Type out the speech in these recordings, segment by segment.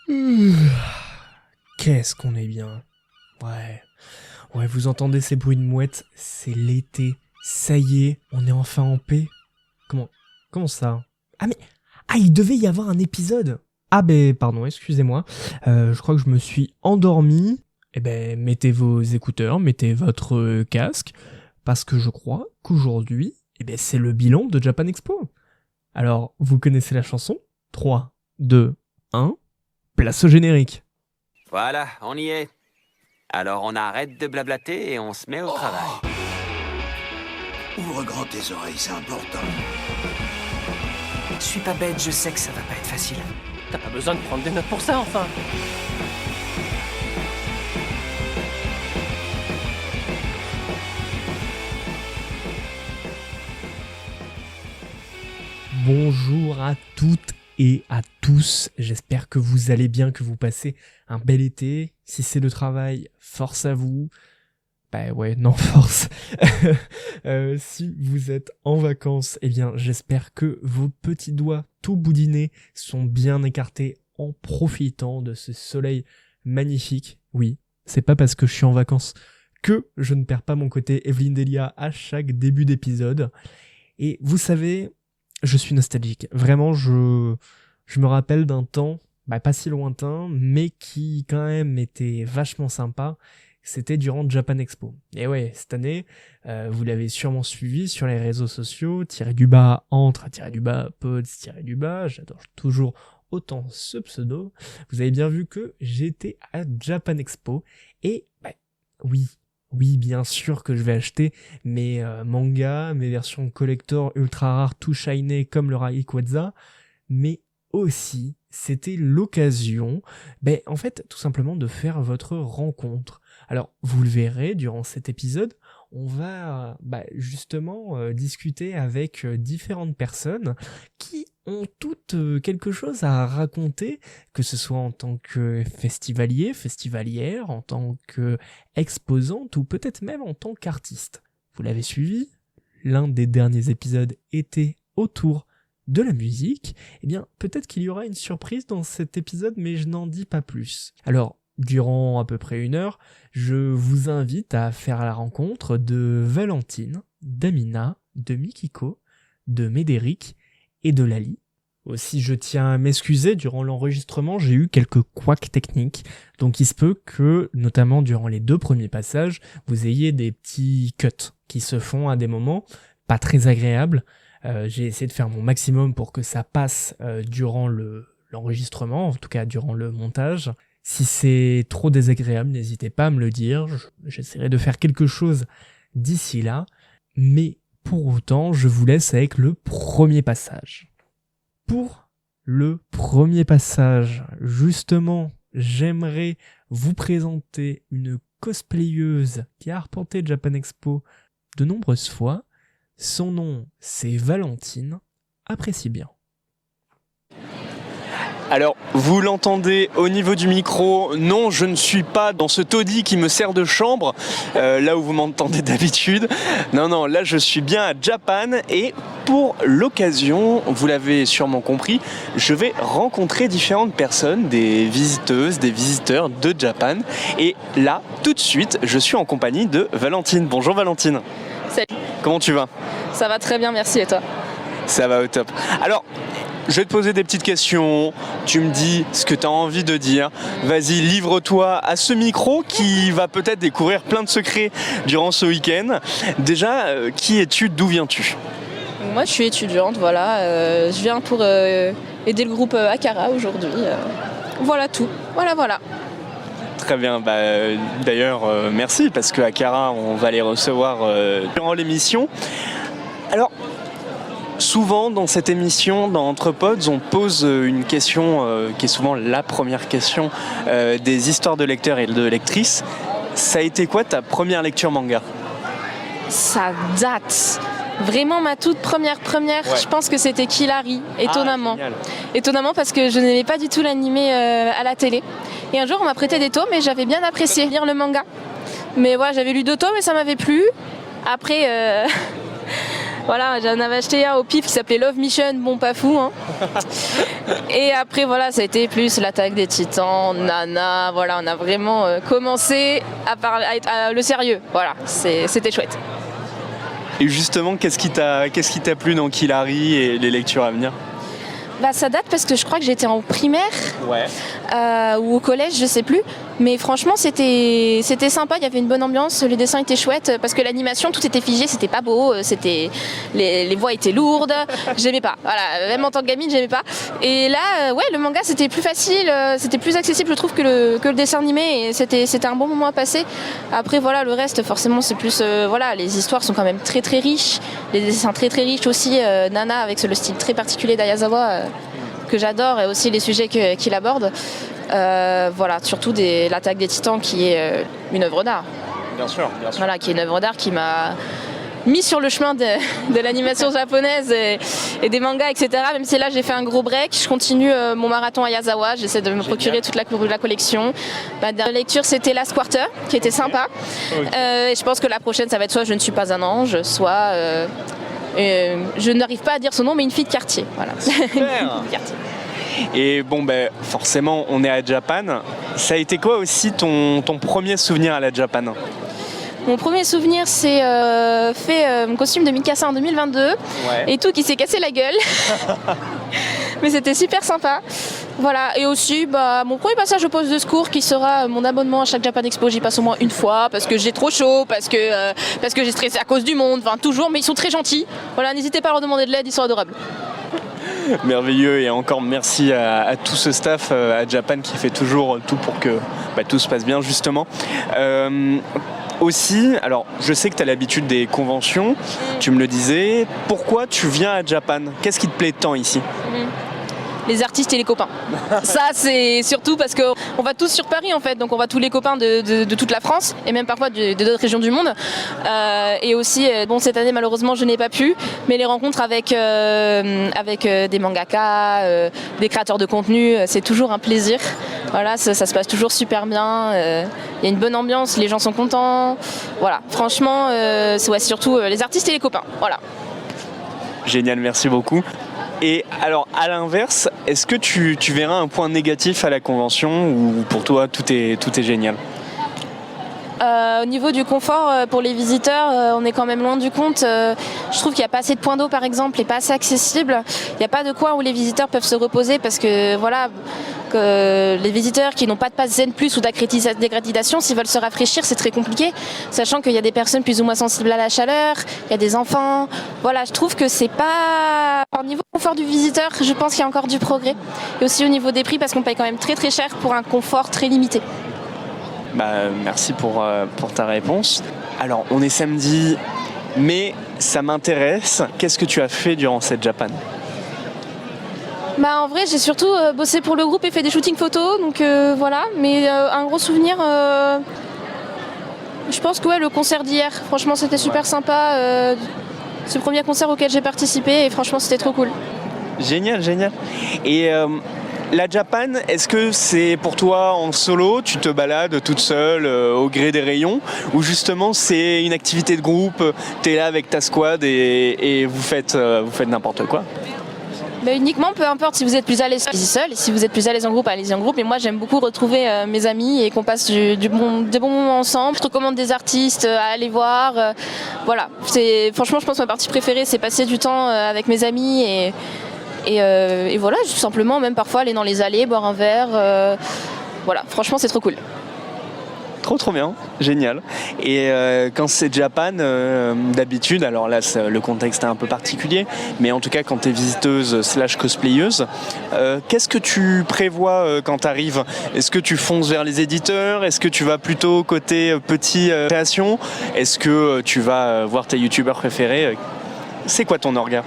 Ouh, qu'est-ce qu'on est bien. Ouais, vous entendez ces bruits de mouettes? C'est l'été. Ça y est, on est enfin en paix. Comment ça? Il devait y avoir un épisode. Pardon, excusez-moi. Je crois que je me suis endormi. Mettez vos écouteurs, mettez votre casque, parce que je crois qu'aujourd'hui, c'est le bilan de Japan Expo. Alors, vous connaissez la chanson? 3, 2, 1, place au générique. Voilà, on y est. Alors on arrête de blablater et on se met au travail. Ouvre grand tes oreilles, c'est important. Je suis pas bête, je sais que ça va pas être facile. T'as pas besoin de prendre des notes pour ça, enfin. Bonjour à toutes et à tous, j'espère que vous allez bien, que vous passez un bel été. Si c'est le travail, force à vous. Force. Si vous êtes en vacances, j'espère que vos petits doigts tout boudinés sont bien écartés en profitant de ce soleil magnifique. Oui, c'est pas parce que je suis en vacances que je ne perds pas mon côté Evelyne Delia à chaque début d'épisode. Et vous savez, je suis nostalgique. Vraiment, je me rappelle d'un temps, pas si lointain, mais qui quand même était vachement sympa. C'était durant Japan Expo. Et ouais, cette année, vous l'avez sûrement suivi sur les réseaux sociaux, _pods, j'adore toujours autant ce pseudo. Vous avez bien vu que j'étais à Japan Expo, et oui, bien sûr que je vais acheter mes mangas, mes versions collector ultra rares, tout shiny comme le Rayquaza, mais aussi, c'était l'occasion, tout simplement de faire votre rencontre. Alors, vous le verrez durant cet épisode, on va justement discuter avec différentes personnes qui ont toutes quelque chose à raconter, que ce soit en tant que festivalier, festivalière, en tant qu'exposante ou peut-être même en tant qu'artiste. Vous l'avez suivi, l'un des derniers épisodes était autour de la musique. Peut-être qu'il y aura une surprise dans cet épisode, mais je n'en dis pas plus. Alors, durant à peu près 1 heure, je vous invite à faire la rencontre de Valentine, d'Amina, de Mikiko, de Médéric et de Lali. Aussi, je tiens à m'excuser, durant l'enregistrement, j'ai eu quelques couacs techniques, donc il se peut que, notamment durant les 2 premiers passages, vous ayez des petits cuts qui se font à des moments pas très agréables. J'ai essayé de faire mon maximum pour que ça passe durant l'enregistrement, en tout cas durant le montage. Si c'est trop désagréable, n'hésitez pas à me le dire, j'essaierai de faire quelque chose d'ici là, mais pour autant, je vous laisse avec le premier passage. Pour le premier passage, justement, j'aimerais vous présenter une cosplayeuse qui a arpenté Japan Expo de nombreuses fois. Son nom, c'est Valentine. Appréciez bien. Alors, vous l'entendez au niveau du micro, non, je ne suis pas dans ce taudis qui me sert de chambre, là où vous m'entendez d'habitude. Non, là je suis bien à Japan et pour l'occasion, vous l'avez sûrement compris, je vais rencontrer différentes personnes, des visiteuses, des visiteurs de Japan. Et là, tout de suite, je suis en compagnie de Valentine. Bonjour Valentine. Salut. Comment tu vas? Ça va très bien, merci, et toi? Ça va au top. Alors, je vais te poser des petites questions, tu me dis ce que tu as envie de dire. Vas-y, livre-toi à ce micro qui va peut-être découvrir plein de secrets durant ce week-end. Déjà, qui es-tu, d'où viens-tu? Moi, je suis étudiante, voilà. Je viens pour aider le groupe Akara aujourd'hui. Voilà tout. Voilà. Très bien, d'ailleurs, merci, parce que Akara, on va les recevoir durant l'émission. Alors, souvent dans cette émission, dans Entre Pods, on pose une question qui est souvent la première question des histoires de lecteurs et de lectrices. Ça a été quoi ta première lecture manga? Ça date. Vraiment ma toute première, Ouais. je pense que c'était Killary, étonnamment. Génial. Étonnamment parce que je n'aimais pas du tout l'animé à la télé. Et un jour on m'a prêté des tomes et j'avais bien apprécié lire le manga. Mais voilà, j'avais lu 2 tomes et ça m'avait plu. Après, Voilà, j'en avais acheté un au pif qui s'appelait Love Mission, bon pas fou. Hein. Et après voilà, ça a été plus l'Attaque des Titans, Nana, voilà, on a vraiment commencé à parler le sérieux. Voilà, c'était chouette. Et justement, qu'est-ce qui t'a plu dans Kill Harry et les lectures à venir? Bah, ça date parce que je crois que j'étais en primaire ou au collège, je sais plus. Mais franchement, c'était sympa, il y avait une bonne ambiance, les dessins étaient chouettes parce que l'animation, tout était figé, c'était pas beau, les voix étaient lourdes, j'aimais pas. Voilà, même en tant que gamine, j'aimais pas. Et là, le manga, c'était plus facile, c'était plus accessible, je trouve, que le dessin animé. Et c'était un bon moment à passer. Après, voilà, le reste, forcément, c'est plus... les histoires sont quand même très très riches, les dessins très très riches aussi. Nana, avec le style très particulier d'Ayazawa, que j'adore, et aussi les sujets qu'il aborde. Surtout l'Attaque des Titans qui est une œuvre d'art. Bien sûr. Voilà, qui est une œuvre d'art qui m'a mis sur le chemin de l'animation japonaise et des mangas, etc. Même si là j'ai fait un gros break, je continue mon marathon Ayazawa, j'essaie de me procurer toute la collection. Ma dernière lecture c'était Last Quarter, qui était sympa. Et je pense que la prochaine ça va être soit Je ne suis pas un ange, soit je n'arrive pas à dire son nom, mais Une fille de quartier. Voilà. Super. Et bon, forcément, on est à Japan. Ça a été quoi aussi ton premier souvenir à la Japan? Mon premier souvenir, c'est mon costume de Mikasa en 2022 et tout qui s'est cassé la gueule. Mais c'était super sympa. Voilà, et aussi mon premier passage au poste de secours qui sera mon abonnement à chaque Japan Expo. J'y passe au moins une fois parce que j'ai trop chaud, parce que j'ai stressé à cause du monde, enfin toujours, mais ils sont très gentils. Voilà, n'hésitez pas à leur demander de l'aide, ils sont adorables. Merveilleux, et encore merci à tout ce staff à Japan qui fait toujours tout pour que tout se passe bien justement. Aussi, alors je sais que tu as l'habitude des conventions, tu me le disais, pourquoi tu viens à Japan? Qu'est-ce qui te plaît tant ici? Les artistes et les copains. Ça, c'est surtout parce qu'on va tous sur Paris en fait, donc on va tous les copains de toute la France et même parfois de d'autres régions du monde. Et aussi, cette année malheureusement je n'ai pas pu, mais les rencontres avec des mangaka, des créateurs de contenu, c'est toujours un plaisir. Voilà, ça se passe toujours super bien. Il y a une bonne ambiance, les gens sont contents. Voilà, franchement, c'est surtout les artistes et les copains. Voilà. Génial, merci beaucoup. Et alors, à l'inverse, est-ce que tu verras un point négatif à la convention ou pour toi tout est génial? Au niveau du confort pour les visiteurs, on est quand même loin du compte. Je trouve qu'il n'y a pas assez de points d'eau par exemple et pas assez accessible. Il n'y a pas de coin où les visiteurs peuvent se reposer parce que les visiteurs qui n'ont pas de passe Zen Plus ou d'accréditation, s'ils veulent se rafraîchir, c'est très compliqué, sachant qu'il y a des personnes plus ou moins sensibles à la chaleur, il y a des enfants. Voilà, je trouve que c'est pas... Au niveau confort du visiteur, je pense qu'il y a encore du progrès. Et aussi au niveau des prix parce qu'on paye quand même très très cher pour un confort très limité. Merci pour ta réponse. Alors, on est samedi, mais ça m'intéresse. Qu'est-ce que tu as fait durant cette Japan? En vrai, j'ai surtout bossé pour le groupe et fait des shootings photos, donc voilà. Mais un gros souvenir, je pense que le concert d'hier, franchement, c'était super sympa. C'est le premier concert auquel j'ai participé et franchement, c'était trop cool. Génial. Et la Japan, est-ce que c'est pour toi en solo, tu te balades toute seule au gré des rayons, ou justement c'est une activité de groupe, tu es là avec ta squad et vous faites n'importe quoi? Uniquement, peu importe, si vous êtes plus à l'aise, allez-y seul, et si vous êtes plus à l'aise en groupe, allez-y en groupe. Et moi, j'aime beaucoup retrouver mes amis et qu'on passe des bons moments ensemble. Je recommande des artistes à aller voir. Voilà, franchement, je pense que ma partie préférée, c'est passer du temps avec mes amis et voilà, tout simplement, même parfois aller dans les allées, boire un verre. Voilà, franchement, c'est trop cool. Trop bien, génial. Et quand c'est Japan, d'habitude, alors là le contexte est un peu particulier, mais en tout cas quand tu es visiteuse / cosplayeuse, qu'est-ce que tu prévois quand tu arrives? Est-ce que tu fonces vers les éditeurs? Est-ce que tu vas plutôt côté petit création? Est-ce que tu vas voir tes youtubeurs préférés? C'est quoi ton orga?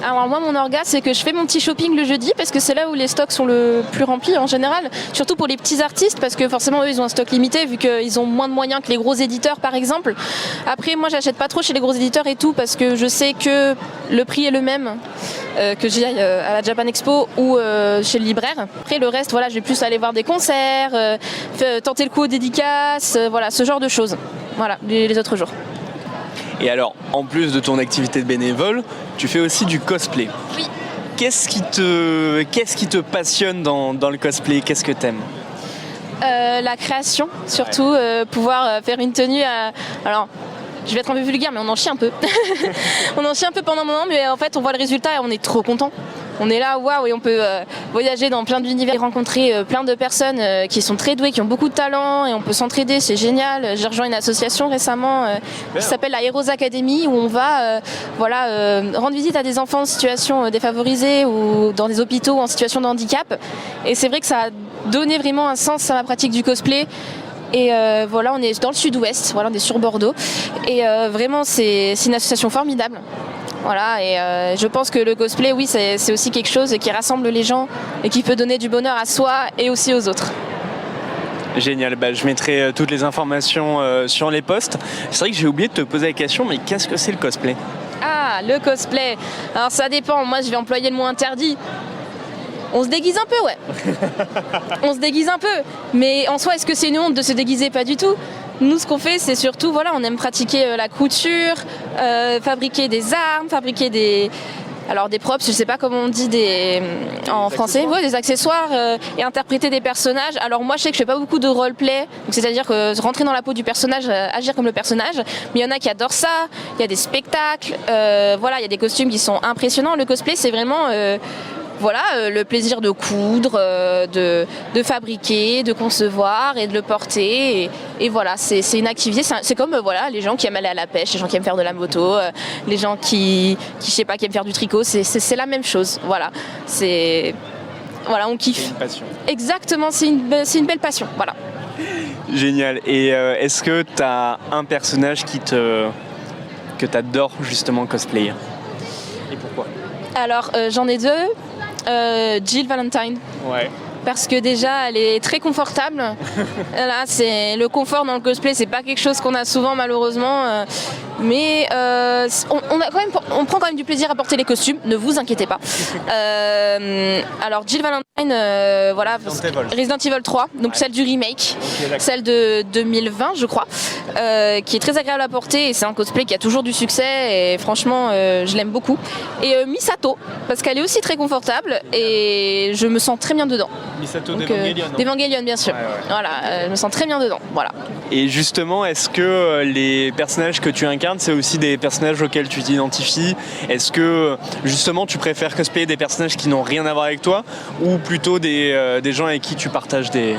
Alors moi, mon orga, c'est que je fais mon petit shopping le jeudi parce que c'est là où les stocks sont le plus remplis en général, surtout pour les petits artistes parce que forcément eux ils ont un stock limité vu qu'ils ont moins de moyens que les gros éditeurs par exemple. Après moi j'achète pas trop chez les gros éditeurs et tout parce que je sais que le prix est le même que j'y aille à la Japan Expo ou chez le libraire. Après le reste, voilà, je vais plus aller voir des concerts, tenter le coup aux dédicaces, voilà, ce genre de choses. Voilà, les autres jours. Et alors, en plus de ton activité de bénévole, tu fais aussi du cosplay. Oui. Qu'est-ce qui te passionne dans le cosplay? Qu'est-ce que t'aimes? La création, surtout, pouvoir faire une tenue. Alors, je vais être un peu vulgaire, mais on en chie un peu. On en chie un peu pendant un moment, mais en fait, on voit le résultat et on est trop content. On est là, waouh, et on peut voyager dans plein d'univers et rencontrer plein de personnes qui sont très douées, qui ont beaucoup de talent, et on peut s'entraider, c'est génial. J'ai rejoint une association récemment qui s'appelle la Heroes Academy, où on va rendre visite à des enfants en situation défavorisée ou dans des hôpitaux en situation de handicap. Et c'est vrai que ça a donné vraiment un sens à ma pratique du cosplay. Et on est dans le sud-ouest, on est sur Bordeaux. Et vraiment, c'est une association formidable. Voilà, et je pense que le cosplay, oui, c'est aussi quelque chose qui rassemble les gens et qui peut donner du bonheur à soi et aussi aux autres. Génial, je mettrai toutes les informations sur les posts. C'est vrai que j'ai oublié de te poser la question, mais qu'est-ce que c'est le cosplay? Ah, le cosplay. Alors ça dépend, moi je vais employer le mot interdit. On se déguise un peu, ouais. On se déguise un peu. Mais en soi, est-ce que c'est une honte de se déguiser? Pas du tout. Nous, ce qu'on fait, c'est surtout, on aime pratiquer la couture, fabriquer des armes, fabriquer des props, je sais pas comment on dit en français, des accessoires et interpréter des personnages. Alors moi, je sais que je fais pas beaucoup de roleplay, c'est-à-dire que rentrer dans la peau du personnage, agir comme le personnage, mais il y en a qui adorent ça, il y a des spectacles, il y a des costumes qui sont impressionnants. Le cosplay, c'est vraiment... le plaisir de coudre, de fabriquer, de concevoir et de le porter. Et voilà, c'est une activité. C'est comme les gens qui aiment aller à la pêche, les gens qui aiment faire de la moto, les gens qui aiment faire du tricot. C'est la même chose. Voilà, on kiffe. C'est une passion. Exactement, c'est une belle passion. Voilà. Génial. Et est-ce que tu as un personnage que tu adores justement cosplayer? Et pourquoi? Alors, j'en ai deux. Jill Valentine. Ouais. Parce que déjà, elle est très confortable. Là, c'est le confort dans le cosplay, c'est pas quelque chose qu'on a souvent malheureusement. Mais on prend quand même du plaisir à porter les costumes. Ne vous inquiétez pas. Alors Jill Valentine, Resident Evil 3, donc celle du remake, celle de 2020, je crois, qui est très agréable à porter et c'est un cosplay qui a toujours du succès et franchement, je l'aime beaucoup. Et Misato, parce qu'elle est aussi très confortable et je me sens très bien dedans. Misato d'Evangelion. D'Evangelion, bien sûr. Ouais. Voilà, je me sens très bien dedans. Voilà. Et justement, est-ce que les personnages que tu incarnes, c'est aussi des personnages auxquels tu t'identifies? Est-ce que justement tu préfères cosplayer des personnages qui n'ont rien à voir avec toi ou plutôt des gens avec qui tu partages des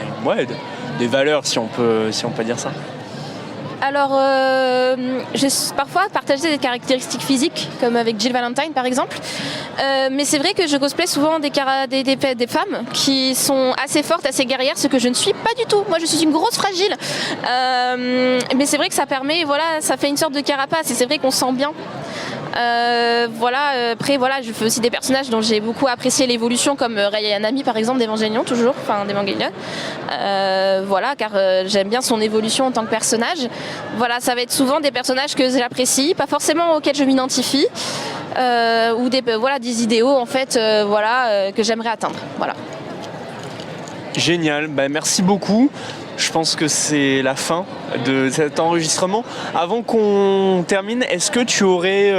valeurs, si on peut dire ça? Alors, j'ai parfois partagé des caractéristiques physiques, comme avec Jill Valentine par exemple. Mais c'est vrai que je cosplay souvent des femmes qui sont assez fortes, assez guerrières, ce que je ne suis pas du tout. Moi, je suis une grosse fragile. Mais c'est vrai que ça permet, ça fait une sorte de carapace et c'est vrai qu'on sent bien. Après, je fais aussi des personnages dont j'ai beaucoup apprécié l'évolution, comme Rei Ayanami par exemple d'Evangelion, d'Evangelion. Car j'aime bien son évolution en tant que personnage. Voilà, ça va être souvent des personnages que j'apprécie, pas forcément auxquels je m'identifie, ou des idéaux en fait, que j'aimerais atteindre. Voilà. Génial, merci beaucoup. Je pense que c'est la fin de cet enregistrement. Avant qu'on termine, est-ce que tu aurais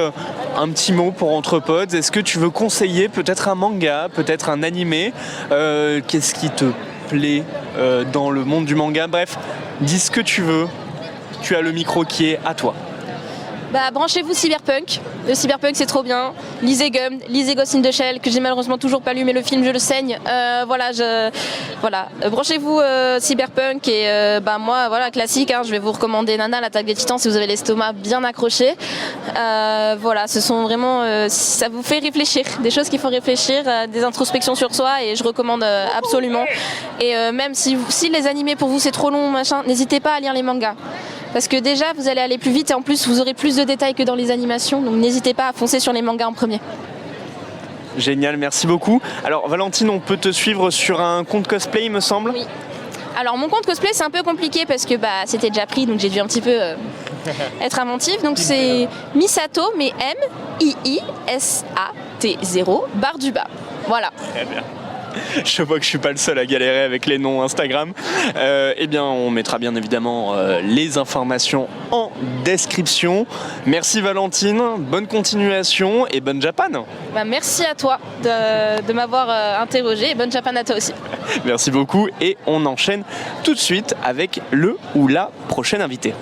un petit mot pour Entrepods? Est-ce que tu veux conseiller peut-être un manga, peut-être un animé? Qu'est-ce qui te plaît dans le monde du manga? Bref, dis ce que tu veux. Tu as le micro qui est à toi. Branchez-vous Cyberpunk. Le Cyberpunk, c'est trop bien. Lisez Gum, lisez Ghost in the Shell, que j'ai malheureusement toujours pas lu, mais le film, je le saigne. Branchez-vous Cyberpunk et classique. Je vais vous recommander Nana, l'attaque des titans, si vous avez l'estomac bien accroché. Ce sont vraiment, ça vous fait réfléchir, des choses qui font réfléchir, des introspections sur soi, et je recommande absolument. Et même si les animés pour vous c'est trop long, n'hésitez pas à lire les mangas. Parce que déjà, vous allez aller plus vite et en plus, vous aurez plus de détails que dans les animations. Donc n'hésitez pas à foncer sur les mangas en premier. Génial, merci beaucoup. Alors Valentine, on peut te suivre sur un compte cosplay, il me semble? Oui. Alors mon compte cosplay, c'est un peu compliqué parce que c'était déjà pris, donc j'ai dû un petit peu être inventive. Donc c'est Misato, mais M-I-I-S-A-T-0, barre du bas. Voilà. Très bien. Je vois que je suis pas le seul à galérer avec les noms Instagram. Eh bien, on mettra bien évidemment les informations en description. Merci Valentine, bonne continuation et bonne Japan. Merci à toi de m'avoir interrogé et bonne Japan à toi aussi. Merci beaucoup et on enchaîne tout de suite avec le ou la prochaine invitée.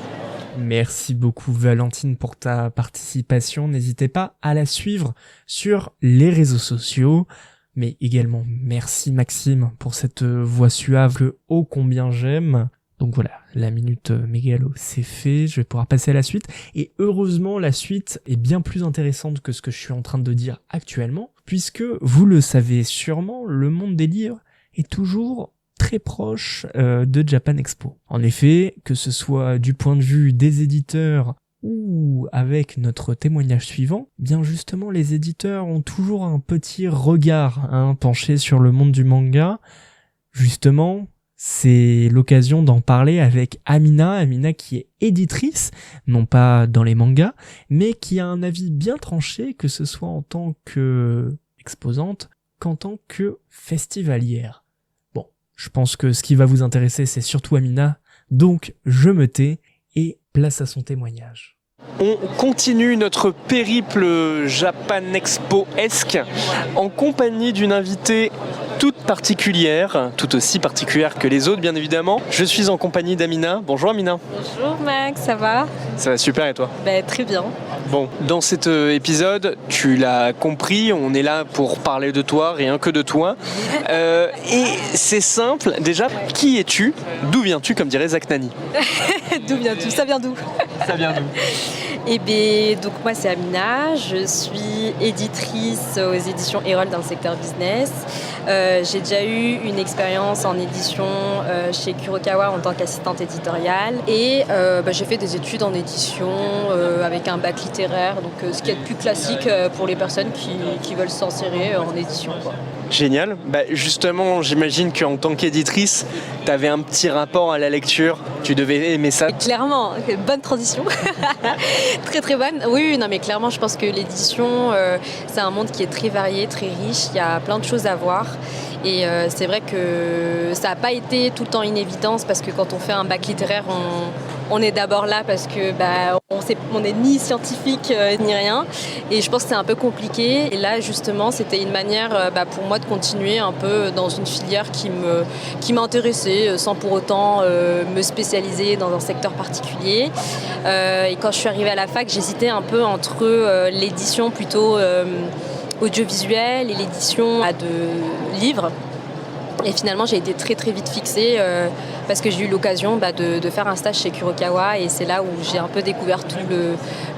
Merci beaucoup Valentine pour ta participation. N'hésitez pas à la suivre sur les réseaux sociaux. Mais également merci Maxime pour cette voix suave que ô combien j'aime. Donc voilà, la minute mégalo c'est fait, je vais pouvoir passer à la suite. Et heureusement la suite est bien plus intéressante que ce que je suis en train de dire actuellement, puisque vous le savez sûrement, le monde des livres est toujours très proche de Japan Expo. En effet, que ce soit du point de vue des éditeurs ou avec notre témoignage suivant, bien justement les éditeurs ont toujours un petit regard penché sur le monde du manga. Justement, c'est l'occasion d'en parler avec Amina qui est éditrice, non pas dans les mangas, mais qui a un avis bien tranché, que ce soit en tant que exposante qu'en tant que festivalière. Bon, je pense que ce qui va vous intéresser, c'est surtout Amina, donc je me tais et place à son témoignage. On continue notre périple Japan Expo-esque en compagnie d'une invitée toute particulière, tout aussi particulière que les autres bien évidemment. Je suis en compagnie d'Amina. Bonjour Amina. Bonjour Max, ça va? Ça va super et toi? Très bien. Bon, dans cet épisode, tu l'as compris, on est là pour parler de toi, rien que de toi. Et c'est simple, déjà, qui es-tu? D'où viens-tu, comme dirait Zach Nani? D'où viens-tu? Ça vient d'où? Ça vient d'où? Eh bien, donc moi c'est Amina, je suis éditrice aux éditions Erol dans le secteur business. J'ai déjà eu une expérience en édition chez Kurokawa en tant qu'assistante éditoriale et j'ai fait des études en édition avec un bac littéraire, donc ce qui est le plus classique pour les personnes qui veulent s'insérer en édition, quoi. Génial. Justement, j'imagine qu'en tant qu'éditrice, tu avais un petit rapport à la lecture. Tu devais aimer ça. Clairement, bonne transition. Très très bonne. Oui, non mais clairement, je pense que l'édition, c'est un monde qui est très varié, très riche. Il y a plein de choses à voir. Et c'est vrai que ça n'a pas été tout le temps une évidence parce que quand on fait un bac littéraire, on est d'abord là parce que on n'est ni scientifique ni rien. Et je pense que c'est un peu compliqué. Et là, justement, c'était une manière pour moi de continuer un peu dans une filière qui m'intéressait sans pour autant me spécialiser dans un secteur particulier. Et quand je suis arrivée à la fac, j'hésitais un peu entre l'édition plutôt audiovisuelle et l'édition de livres. Et finalement, j'ai été très très vite fixée parce que j'ai eu l'occasion de faire un stage chez Kurokawa et c'est là où j'ai un peu découvert tout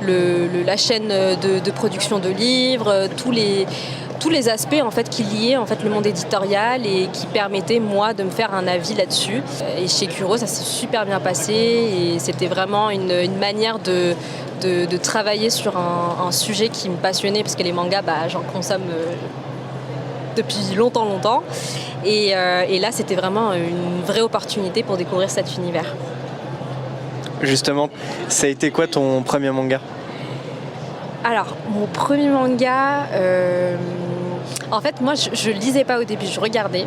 la chaîne de production de livres, tous les aspects en fait qui liaient en fait le monde éditorial et qui permettaient moi de me faire un avis là-dessus. Et chez Kuro, ça s'est super bien passé et c'était vraiment une manière de travailler sur un sujet qui me passionnait parce que les mangas, j'en consomme depuis longtemps. Et là, c'était vraiment une vraie opportunité pour découvrir cet univers. Justement, ça a été quoi ton premier manga? Alors, mon premier manga, en fait, moi, je lisais pas au début, je regardais.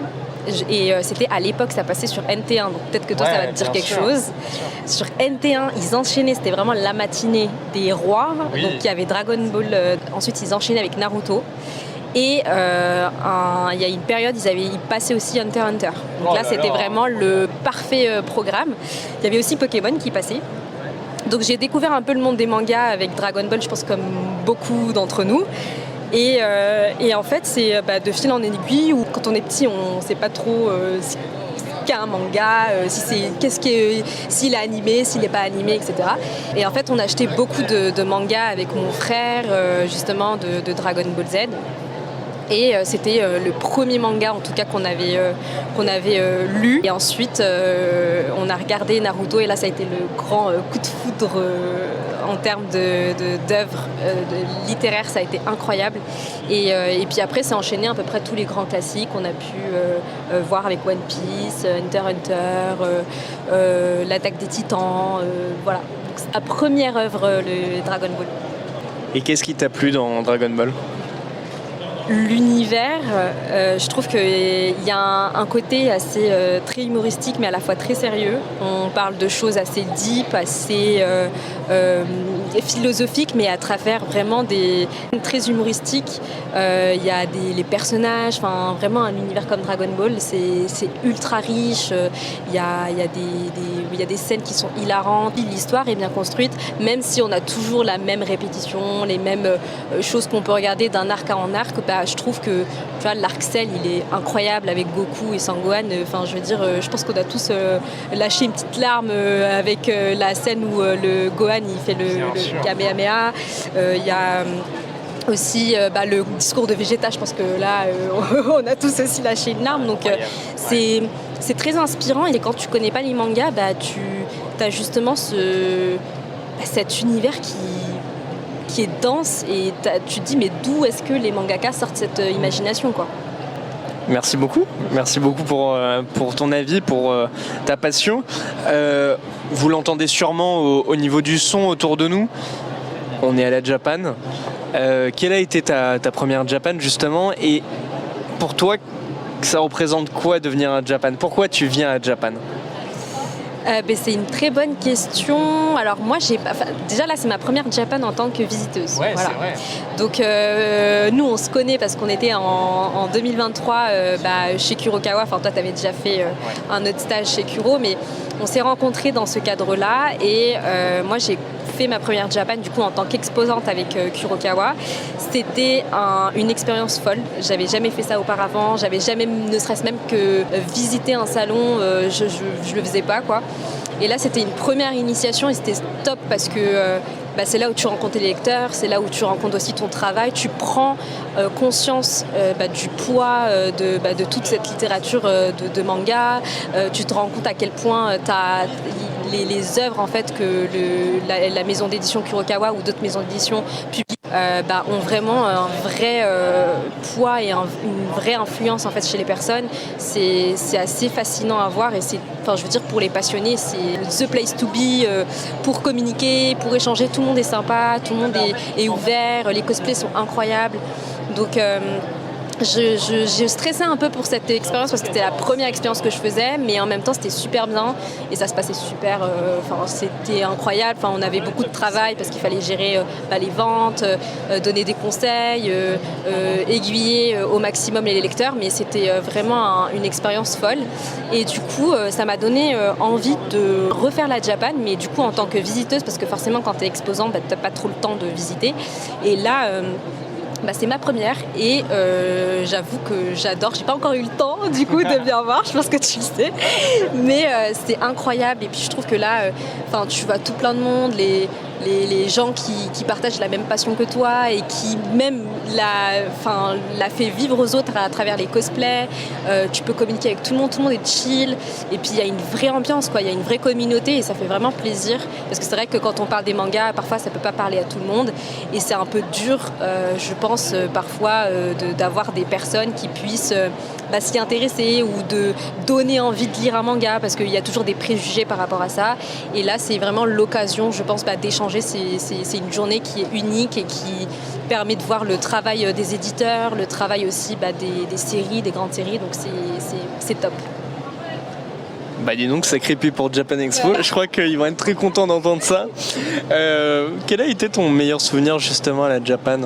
Et c'était à l'époque, ça passait sur NT1, donc peut-être que toi, ça va te dire quelque chose. Sur NT1, ils enchaînaient, c'était vraiment la matinée des rois. Oui. Donc il y avait Dragon Ball, ensuite ils enchaînaient avec Naruto. Et il y a une période, ils passaient aussi Hunter x Hunter. Donc c'était vraiment le parfait programme. Il y avait aussi Pokémon qui passait. Donc j'ai découvert un peu le monde des mangas avec Dragon Ball, je pense comme beaucoup d'entre nous. Et en fait, c'est de fil en aiguille où quand on est petit, on ne sait pas trop ce qu'est un manga, s'il est animé, s'il n'est pas animé, etc. Et en fait, on a acheté beaucoup de mangas avec mon frère, justement, de Dragon Ball Z. Et c'était le premier manga en tout cas qu'on avait lu. Et ensuite on a regardé Naruto et là ça a été le grand coup de foudre en termes d'œuvres littéraires, ça a été incroyable. Et puis après c'est enchaîné à peu près tous les grands classiques qu'on a pu voir avec One Piece, Hunter x Hunter, l'Attaque des Titans, voilà. Donc, c'est la première œuvre, le Dragon Ball. Et qu'est-ce qui t'a plu dans Dragon Ball ? l'univers, je trouve qu'il y a un côté assez très humoristique mais à la fois très sérieux. On parle de choses assez deep, assez philosophiques, mais à travers vraiment des très humoristiques. Il y a les personnages, vraiment un univers comme Dragon Ball, c'est ultra riche. Il y a des scènes qui sont hilarantes. L'histoire est bien construite, même si on a toujours la même répétition, les mêmes choses qu'on peut regarder d'un arc en arc. Je trouve que l'arc Cell, il est incroyable avec Goku et Sangohan. Je pense qu'on a tous lâché une petite larme avec la scène où le Gohan il fait le Kamehameha. Il y a aussi le discours de Vegeta. Je pense que là, on a tous aussi lâché une larme. Donc c'est très inspirant. Et quand tu connais pas les mangas, tu as justement cet univers qui est dense et tu te dis mais d'où est-ce que les mangakas sortent cette imagination quoi. Merci beaucoup pour ton avis, pour ta passion. Vous l'entendez sûrement au niveau du son autour de nous. On est à la Japan. Quelle a été ta première Japan justement, et pour toi ça représente quoi devenir un Japan? Pourquoi tu viens à Japan? C'est une très bonne question. Alors moi, déjà là, c'est ma première Japan en tant que visiteuse. Ouais, voilà. C'est vrai. Donc nous, on se connaît parce qu'on était en 2023 chez Kurokawa. Toi, tu avais déjà fait un autre stage chez Kuro, mais on s'est rencontrés dans ce cadre-là. Et moi, j'ai fait ma première Japan du coup en tant qu'exposante avec Kurokawa. C'était une expérience folle. J'avais jamais fait ça auparavant. J'avais jamais, ne serait-ce même que visiter un salon. Je le faisais pas quoi. Et là, c'était une première initiation et c'était top parce que c'est là où tu rencontres les lecteurs, c'est là où tu rencontres aussi ton travail. Tu prends conscience du poids de toute cette littérature de manga. Tu te rends compte à quel point les œuvres en fait que la maison d'édition Kurokawa ou d'autres maisons d'édition publient ont vraiment un vrai poids et une vraie influence en fait chez les personnes. C'est assez fascinant à voir et pour les passionnés, c'est the place to be pour communiquer, pour échanger. Tout le monde est sympa, tout le monde est ouvert, les cosplays sont incroyables. Donc j'ai stressé un peu pour cette expérience parce que c'était la première expérience que je faisais, mais en même temps c'était super bien et ça se passait super, c'était incroyable. On avait beaucoup de travail parce qu'il fallait gérer les ventes, donner des conseils, aiguiller au maximum les lecteurs, mais c'était vraiment une expérience folle. Et du coup ça m'a donné envie de refaire la Japan, mais du coup en tant que visiteuse, parce que forcément quand tu es exposante, t'as pas trop le temps de visiter. Et là c'est ma première et j'avoue que j'adore. J'ai pas encore eu le temps du coup de bien voir, je pense que tu le sais, mais c'est incroyable. Et puis je trouve que là tu vois tout plein de monde, les gens qui partagent la même passion que toi et qui même la fait vivre aux autres à travers les cosplays. Tu peux communiquer avec tout le monde est chill et puis il y a une vraie ambiance quoi, il y a une vraie communauté et ça fait vraiment plaisir parce que c'est vrai que quand on parle des mangas, parfois ça peut pas parler à tout le monde et c'est un peu dur je pense parfois d'avoir des personnes qui puissent s'y intéresser ou de donner envie de lire un manga parce qu'il y a toujours des préjugés par rapport à ça. Et là, c'est vraiment l'occasion, je pense, d'échanger. C'est une journée qui est unique et qui permet de voir le travail des éditeurs, le travail aussi des séries, des grandes séries. Donc c'est top. Dis donc, sacré puis pour Japan Expo. Je crois qu'ils vont être très contents d'entendre ça. Quel a été ton meilleur souvenir justement à la Japan ?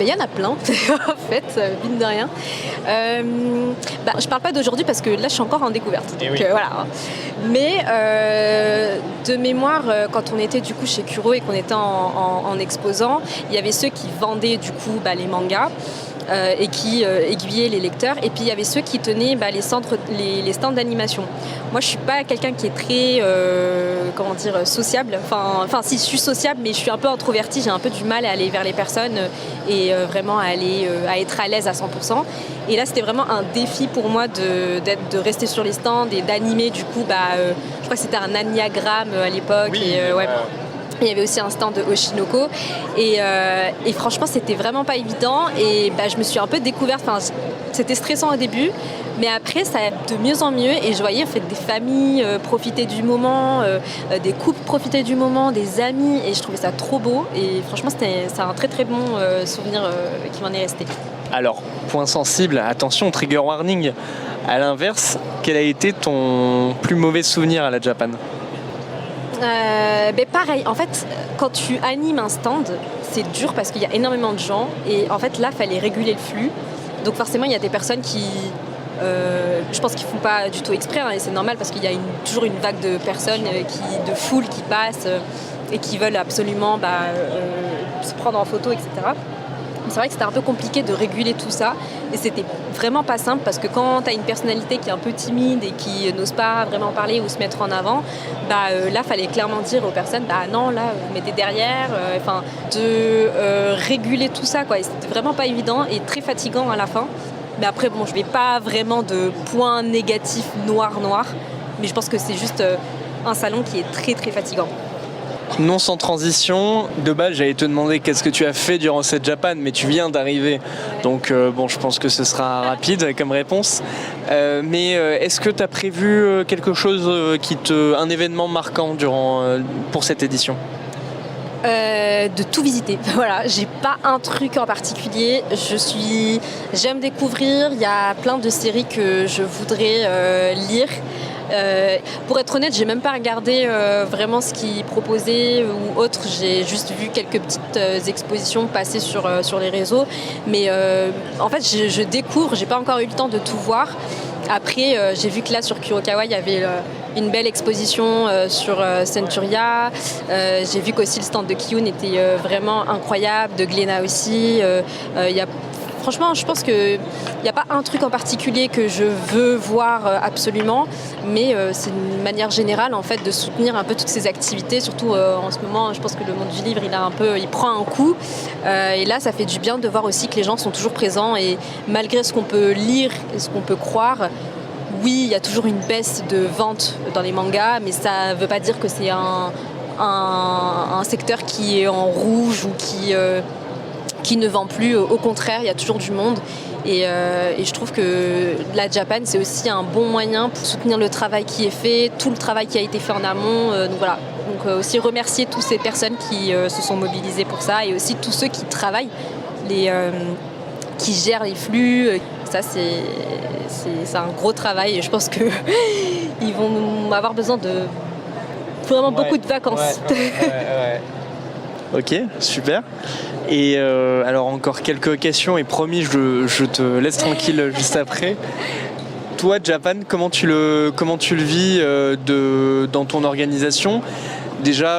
Il y en a plein en fait, mine de rien. Je parle pas d'aujourd'hui parce que là je suis encore en découverte. Donc, voilà. Mais de mémoire, quand on était du coup chez Kuro et qu'on était en exposant, il y avait ceux qui vendaient du coup les mangas. Et qui aiguillaient les lecteurs. Et puis il y avait ceux qui tenaient les stands d'animation. Moi je suis pas quelqu'un qui est très sociable. Si je suis sociable, mais je suis un peu introvertie, j'ai un peu du mal à aller vers les personnes et vraiment à être à l'aise à 100%. Et là c'était vraiment un défi pour moi de rester sur les stands et d'animer du coup je crois que c'était un aniagramme à l'époque. Oui, Il y avait aussi un stand de Oshinoko et franchement c'était vraiment pas évident et je me suis un peu découverte, c'était stressant au début mais après ça allait de mieux en mieux et je voyais en fait des familles profiter du moment, des couples profiter du moment, des amis et je trouvais ça trop beau et franchement c'est un très très bon souvenir qui m'en est resté. Alors, point sensible, attention, trigger warning. À l'inverse, quel a été ton plus mauvais souvenir à la Japan ? Pareil, en fait, quand tu animes un stand, c'est dur parce qu'il y a énormément de gens et en fait là, il fallait réguler le flux. Donc forcément, il y a des personnes qui, je pense qu'ils font pas du tout exprès et c'est normal parce qu'il y a toujours une vague de personnes, de foule qui passent et qui veulent absolument se prendre en photo, etc. C'est vrai que c'était un peu compliqué de réguler tout ça et c'était vraiment pas simple parce que quand tu as une personnalité qui est un peu timide et qui n'ose pas vraiment parler ou se mettre en avant, là fallait clairement dire aux personnes non là vous mettez derrière, de réguler tout ça quoi. Et c'était vraiment pas évident et très fatigant à la fin. Mais après bon je n'ai pas vraiment de points négatifs noir mais je pense que c'est juste un salon qui est très très fatigant. Non sans transition, de base j'allais te demander qu'est-ce que tu as fait durant cette Japan, mais tu viens d'arriver, donc je pense que ce sera rapide comme réponse. Mais est-ce que tu as prévu quelque chose, un événement marquant pour cette édition ? De tout visiter. Voilà, j'ai pas un truc en particulier. J'aime découvrir. Il y a plein de séries que je voudrais lire. Pour être honnête, j'ai même pas regardé vraiment ce qu'ils proposaient ou autre. J'ai juste vu quelques petites expositions passer sur les réseaux. Mais en fait, je découvre. J'ai pas encore eu le temps de tout voir. Après, j'ai vu que là sur Kurokawa, il y avait une belle exposition sur Centuria. J'ai vu qu'aussi le stand de Kiyun était vraiment incroyable, de Glénat aussi. Franchement, je pense qu'il n'y a pas un truc en particulier que je veux voir absolument, mais c'est une manière générale en fait de soutenir un peu toutes ces activités. Surtout en ce moment, je pense que le monde du livre, il prend un coup. Et là, ça fait du bien de voir aussi que les gens sont toujours présents et malgré ce qu'on peut lire et ce qu'on peut croire, oui, il y a toujours une baisse de vente dans les mangas, mais ça ne veut pas dire que c'est un secteur qui est en rouge ou qui ne vend plus. Au contraire, il y a toujours du monde. Et je trouve que la Japan, c'est aussi un bon moyen pour soutenir le travail qui est fait, tout le travail qui a été fait en amont. Donc voilà. Donc aussi remercier toutes ces personnes qui se sont mobilisées pour ça et aussi tous ceux qui travaillent, qui gèrent les flux. Ça, c'est un gros travail et je pense qu'ils vont avoir besoin de vraiment beaucoup de vacances. Ouais. Ok, super. Et alors encore quelques questions et promis je te laisse tranquille juste après. Toi Japan, comment tu le vis dans ton organisation ? Déjà,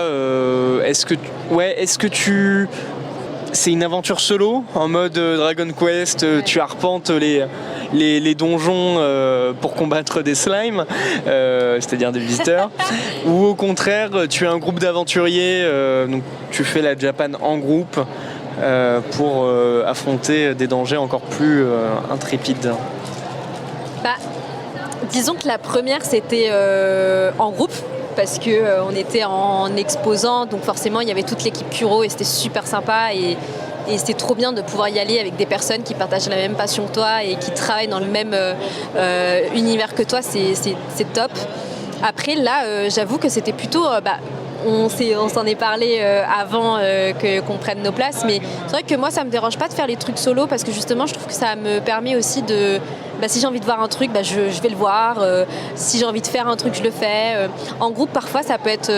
est-ce que c'est une aventure solo en mode Dragon Quest, tu arpentes les donjons pour combattre des slimes, c'est-à-dire des visiteurs, ou au contraire tu es un groupe d'aventuriers, donc tu fais la Japan en groupe pour affronter des dangers encore plus intrépides. Disons que la première c'était en groupe parce qu'on était en exposant, donc forcément il y avait toute l'équipe Kuro et c'était super sympa et c'était trop bien de pouvoir y aller avec des personnes qui partagent la même passion que toi et qui travaillent dans le même univers que toi, c'est top. Après là, j'avoue que c'était plutôt... on s'en est parlé avant qu'on prenne nos places, mais c'est vrai que moi ça me dérange pas de faire les trucs solo parce que justement je trouve que ça me permet aussi de... si j'ai envie de voir un truc, je vais le voir. Si j'ai envie de faire un truc, je le fais. En groupe, parfois, ça peut être...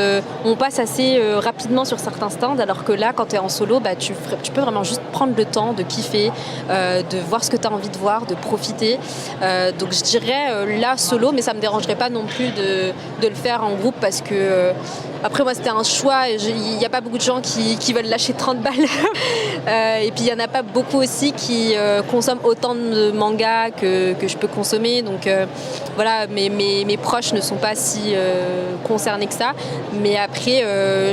on passe assez rapidement sur certains stands, alors que là, quand tu es en solo, tu peux vraiment juste prendre le temps de kiffer, de voir ce que tu as envie de voir, de profiter. Donc je dirais là, solo, mais ça me dérangerait pas non plus de le faire en groupe parce que... Après, moi, c'était un choix. Il n'y a pas beaucoup de gens qui veulent lâcher 30 balles. Et puis, il n'y en a pas beaucoup aussi qui consomment autant de mangas que je peux consommer. Donc, voilà, mes proches ne sont pas si concernés que ça. Mais après,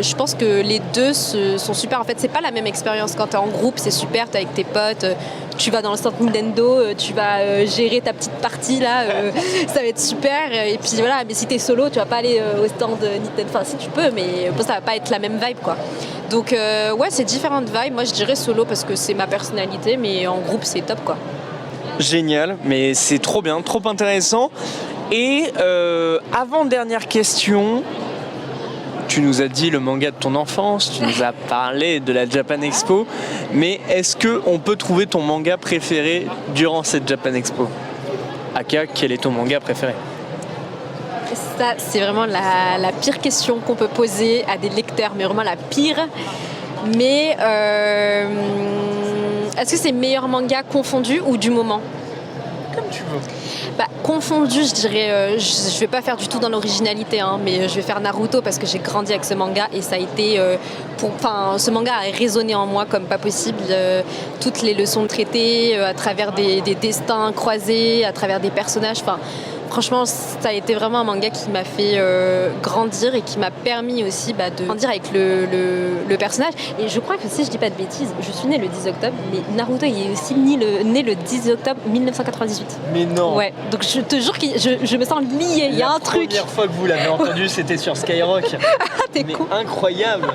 je pense que les deux sont super. En fait, c'est pas la même expérience. Quand tu es en groupe, c'est super. Tu es avec tes potes. Tu vas dans le stand Nintendo, tu vas gérer ta petite partie là, ça va être super. Et puis voilà, mais si t'es solo, tu vas pas aller au stand Nintendo. Enfin, si tu peux, peu, mais bon, ça va pas être la même vibe, quoi. Donc ouais, c'est différentes vibes. Moi, je dirais solo parce que c'est ma personnalité, mais en groupe, c'est top, quoi. Génial, mais c'est trop bien, trop intéressant. Et avant-dernière question, tu nous as dit le manga de ton enfance, tu nous as parlé de la Japan Expo, mais est-ce qu'on peut trouver ton manga préféré durant cette Japan Expo? Aka, quel est ton manga préféré? Ça, c'est vraiment la pire question qu'on peut poser à des lecteurs, mais vraiment la pire. Mais est-ce que c'est meilleur manga confondu ou du moment? Comme tu veux. Bah, confondu, je dirais, je vais pas faire du tout dans l'originalité, hein, mais je vais faire Naruto parce que j'ai grandi avec ce manga et ça a été, ce manga a résonné en moi comme pas possible. Toutes les leçons traitées à travers des destins croisés, à travers des personnages. Franchement, ça a été vraiment un manga qui m'a fait grandir et qui m'a permis aussi de grandir avec le personnage. Et je crois que si je dis pas de bêtises, je suis née le 10 octobre, mais Naruto il est aussi né le 10 octobre 1998. Mais non. Ouais, donc je te jure que je me sens liée, il y a un truc. La première fois que vous l'avez entendu, c'était sur Skyrock. T'es mais con. incroyable.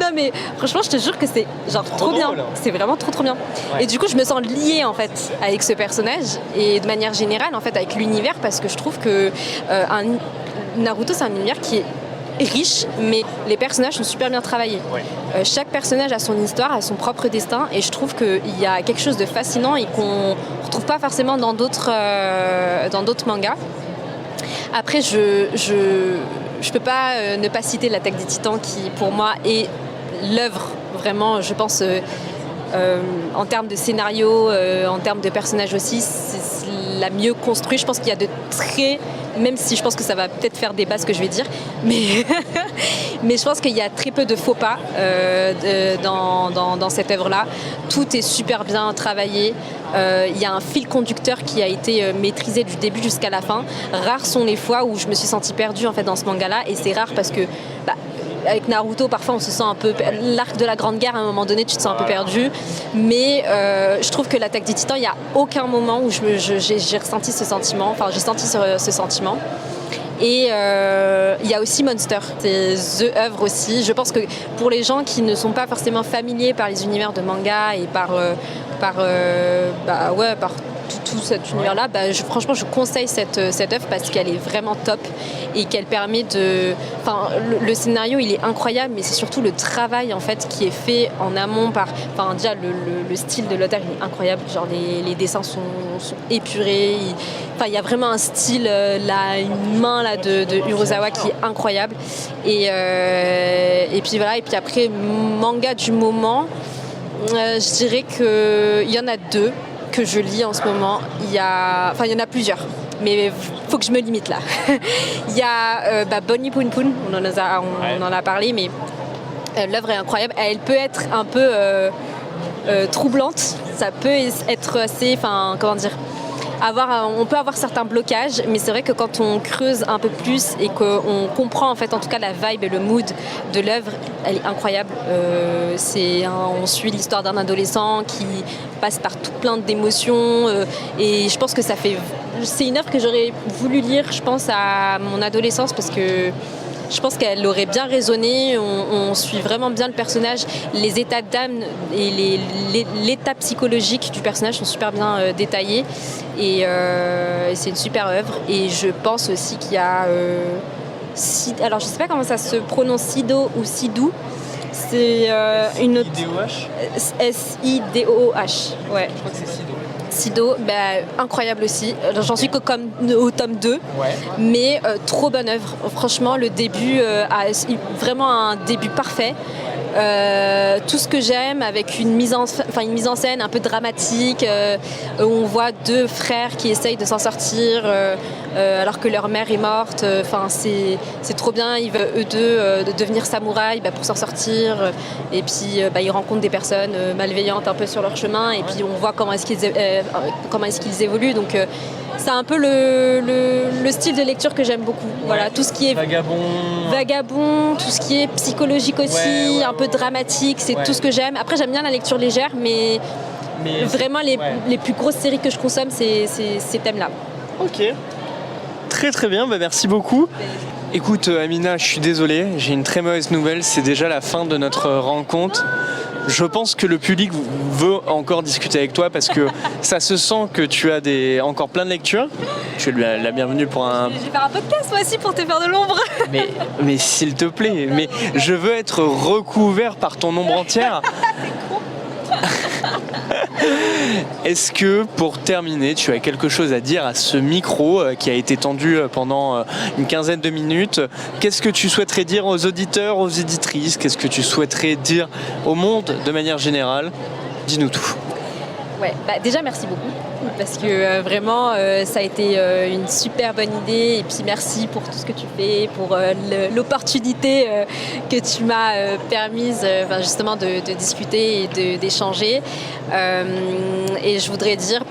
Non mais franchement, je te jure que c'est genre trop bien. drôle. C'est vraiment trop bien. Ouais. Et du coup, je me sens liée en fait avec ce personnage et de manière générale en fait avec l'univers parce que je trouve que Naruto c'est un univers qui est riche, mais les personnages sont super bien travaillés. Ouais. Chaque personnage a son histoire, a son propre destin, et je trouve qu'il y a quelque chose de fascinant et qu'on retrouve pas forcément dans d'autres mangas. Après, je peux pas ne pas citer l'Attaque des Titans, qui pour moi est l'œuvre vraiment, je pense, en termes de scénario, en termes de personnages aussi, c'est la mieux construite. Je pense qu'il y a de très, même si je pense que ça va peut-être faire débat ce que je vais dire, mais je pense qu'il y a très peu de faux pas dans cette œuvre-là. Tout est super bien travaillé. Il y a un fil conducteur qui a été maîtrisé du début jusqu'à la fin. Rares sont les fois où je me suis sentie perdue en fait dans ce manga-là, et c'est rare parce que avec Naruto, parfois on se sent un peu... L'arc de la Grande Guerre, à un moment donné, tu te sens un peu perdu. Mais je trouve que l'Attaque des Titans, il n'y a aucun moment où j'ai ressenti ce sentiment. Enfin, j'ai senti ce sentiment. Et il y a aussi Monster, c'est The œuvre aussi. Je pense que pour les gens qui ne sont pas forcément familiers par les univers de manga et par tout cet univers-là, franchement, je conseille cette œuvre parce qu'elle est vraiment top et qu'elle permet de... Enfin, le scénario, il est incroyable, mais c'est surtout le travail, en fait, qui est fait en amont par... Enfin, déjà, le style de l'auteur, il est incroyable. Genre, les dessins sont épurés. Il y a vraiment un style, une main là, de Urasawa qui est incroyable. Et puis, voilà. Et puis après, manga du moment, je dirais qu'il y en a deux que je lis en ce moment. Il y en a plusieurs, mais faut que je me limite là. Il y a Bonnie Poon Poon, on en a parlé, mais l'œuvre est incroyable. Elle peut être un peu troublante, ça peut être assez, on peut avoir certains blocages, mais c'est vrai que quand on creuse un peu plus et qu'on comprend en fait en tout cas la vibe et le mood de l'œuvre, elle est incroyable. On suit l'histoire d'un adolescent qui passe par tout plein d'émotions et je pense que c'est une œuvre que j'aurais voulu lire, je pense, à mon adolescence parce que je pense qu'elle aurait bien résonné. On suit vraiment bien le personnage. Les états d'âme et l'état psychologique du personnage sont super bien détaillés. Et c'est une super œuvre. Et je pense aussi qu'il y a... alors, je ne sais pas comment ça se prononce, Sido ou Sidou. C'est une autre... S-I-D-O-H. Ouais. Je crois que c'est Sido. Sido, incroyable aussi. J'en suis que comme au tome 2, mais trop bonne œuvre. Franchement, le début a vraiment un début parfait. Tout ce que j'aime, avec une mise en scène un peu dramatique, où on voit deux frères qui essayent de s'en sortir alors que leur mère est morte. C'est trop bien. Ils veulent eux deux devenir samouraïs pour s'en sortir. Et puis ils rencontrent des personnes malveillantes un peu sur leur chemin. Et puis on voit comment est-ce qu'ils évoluent. Donc c'est un peu le style de lecture que j'aime beaucoup. Voilà, tout ce qui est vagabond, tout ce qui est psychologique aussi, un peu dramatique, c'est tout ce que j'aime. Après, j'aime bien la lecture légère, mais vraiment les plus grosses séries que je consomme, c'est ces thèmes-là. Ok, très très bien, merci beaucoup. Écoute Amina, je suis désolé, j'ai une très mauvaise nouvelle, c'est déjà la fin de notre rencontre. Je pense que le public veut encore discuter avec toi parce que ça se sent que tu as encore plein de lectures. Tu es la bienvenue pour un... Je vais faire un podcast moi aussi pour te faire de l'ombre. Mais s'il te plaît, mais je veux être recouvert par ton ombre entière. Est-ce que, pour terminer, tu as quelque chose à dire à ce micro qui a été tendu pendant une quinzaine de minutes? Qu'est-ce que tu souhaiterais dire aux auditeurs, aux éditrices? Qu'est-ce que tu souhaiterais dire au monde de manière générale? Dis-nous tout. Ouais, déjà merci beaucoup parce que vraiment ça a été une super bonne idée et puis merci pour tout ce que tu fais, pour l'opportunité que tu m'as permise justement de discuter et d'échanger. Et je voudrais dire,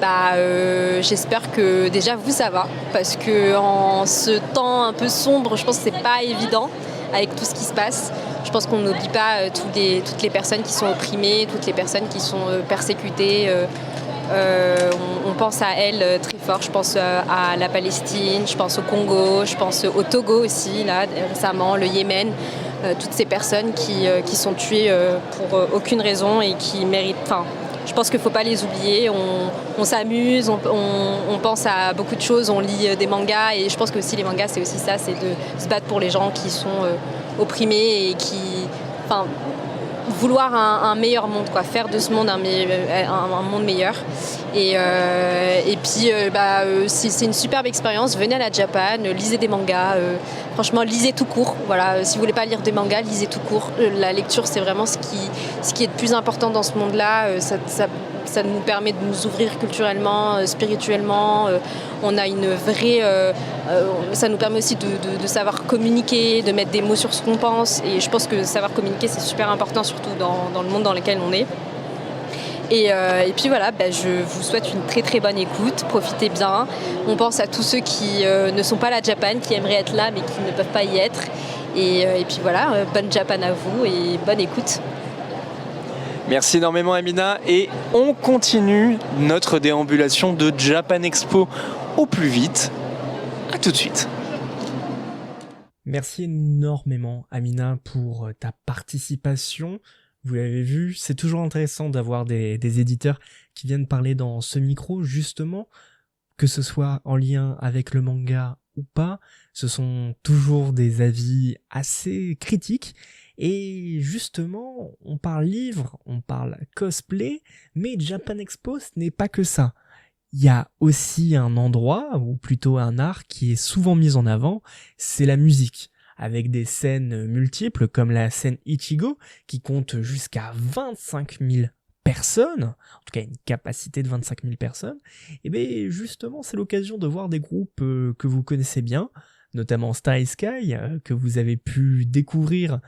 j'espère que déjà vous ça va parce que en ce temps un peu sombre, je pense que c'est pas évident avec tout ce qui se passe. Je pense qu'on n'oublie pas toutes les personnes qui sont opprimées, toutes les personnes qui sont persécutées. On pense à elles très fort. Je pense à la Palestine, je pense au Congo, je pense au Togo aussi, là, récemment, le Yémen. Toutes ces personnes qui sont tuées pour aucune raison et qui méritent... Enfin, je pense qu'il ne faut pas les oublier. On s'amuse, on pense à beaucoup de choses, on lit des mangas. Et je pense que aussi les mangas, c'est aussi ça, c'est de se battre pour les gens qui sont opprimés et qui... Enfin, vouloir un meilleur monde, quoi, faire de ce monde un monde meilleur. Et puis, c'est une superbe expérience. Venez à la Japan, lisez des mangas. Franchement, lisez tout court. Voilà, si vous voulez pas lire des mangas, lisez tout court. La lecture, c'est vraiment ce qui est de plus important dans ce monde-là. Ça nous permet de nous ouvrir culturellement, spirituellement. On a une vraie... ça nous permet aussi de savoir communiquer, de mettre des mots sur ce qu'on pense. Et je pense que savoir communiquer, c'est super important, surtout dans le monde dans lequel on est. Et puis voilà, je vous souhaite une très très bonne écoute. Profitez bien. On pense à tous ceux qui ne sont pas à la Japan, qui aimeraient être là, mais qui ne peuvent pas y être. Et puis voilà, bonne Japan à vous et bonne écoute. Merci énormément Amina et on continue notre déambulation de Japan Expo au plus vite. À tout de suite. Merci énormément Amina pour ta participation. Vous l'avez vu, c'est toujours intéressant d'avoir des éditeurs qui viennent parler dans ce micro justement, que ce soit en lien avec le manga ou pas. Ce sont toujours des avis assez critiques. Et justement, on parle livre, on parle cosplay, mais Japan Expo, ce n'est pas que ça. Il y a aussi un endroit, ou plutôt un art, qui est souvent mis en avant, c'est la musique, avec des scènes multiples, comme la scène Ichigo, qui compte jusqu'à 25 000 personnes, en tout cas une capacité de 25 000 personnes. Et bien justement, c'est l'occasion de voir des groupes que vous connaissez bien, notamment Starry Sky, que vous avez pu découvrir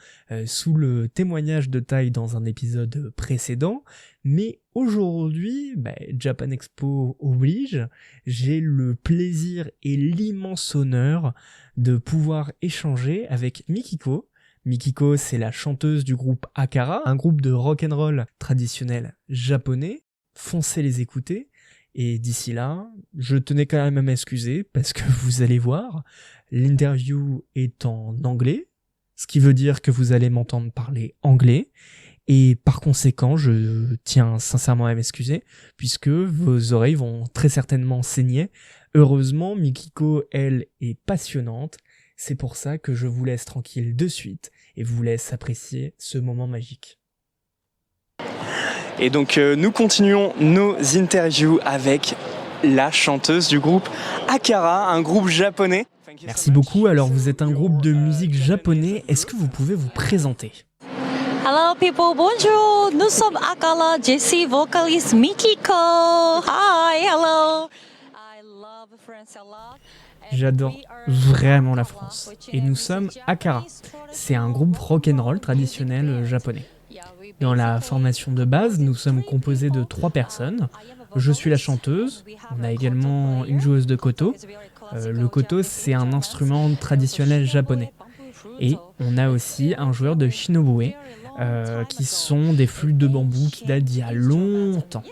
sous le témoignage de Tai dans un épisode précédent. Mais aujourd'hui, Japan Expo oblige, j'ai le plaisir et l'immense honneur de pouvoir échanger avec Mikiko. Mikiko, c'est la chanteuse du groupe Akara, un groupe de rock'n'roll traditionnel japonais. Foncez les écouter. Et d'ici là, je tenais quand même à m'excuser parce que vous allez voir, l'interview est en anglais, ce qui veut dire que vous allez m'entendre parler anglais. Et par conséquent, je tiens sincèrement à m'excuser puisque vos oreilles vont très certainement saigner. Heureusement, Mikiko, elle, est passionnante. C'est pour ça que je vous laisse tranquille de suite et vous laisse apprécier ce moment magique. Et donc nous continuons nos interviews avec la chanteuse du groupe Akara, un groupe japonais. Merci beaucoup, alors vous êtes un groupe de musique japonais, est-ce que vous pouvez vous présenter? Hello people, bonjour, nous sommes Akara, Jessie, vocaliste Mikiko. Hi, hello. I love France a lot. J'adore vraiment la France. Et nous sommes Akara. C'est un groupe rock'n'roll traditionnel japonais. Dans la formation de base, nous sommes composés de 3 personnes. Je suis la chanteuse, on a également une joueuse de koto. Le koto, c'est un instrument traditionnel japonais. Et on a aussi un joueur de shinobue, qui sont des flûtes de bambou qui datent d'il y a longtemps.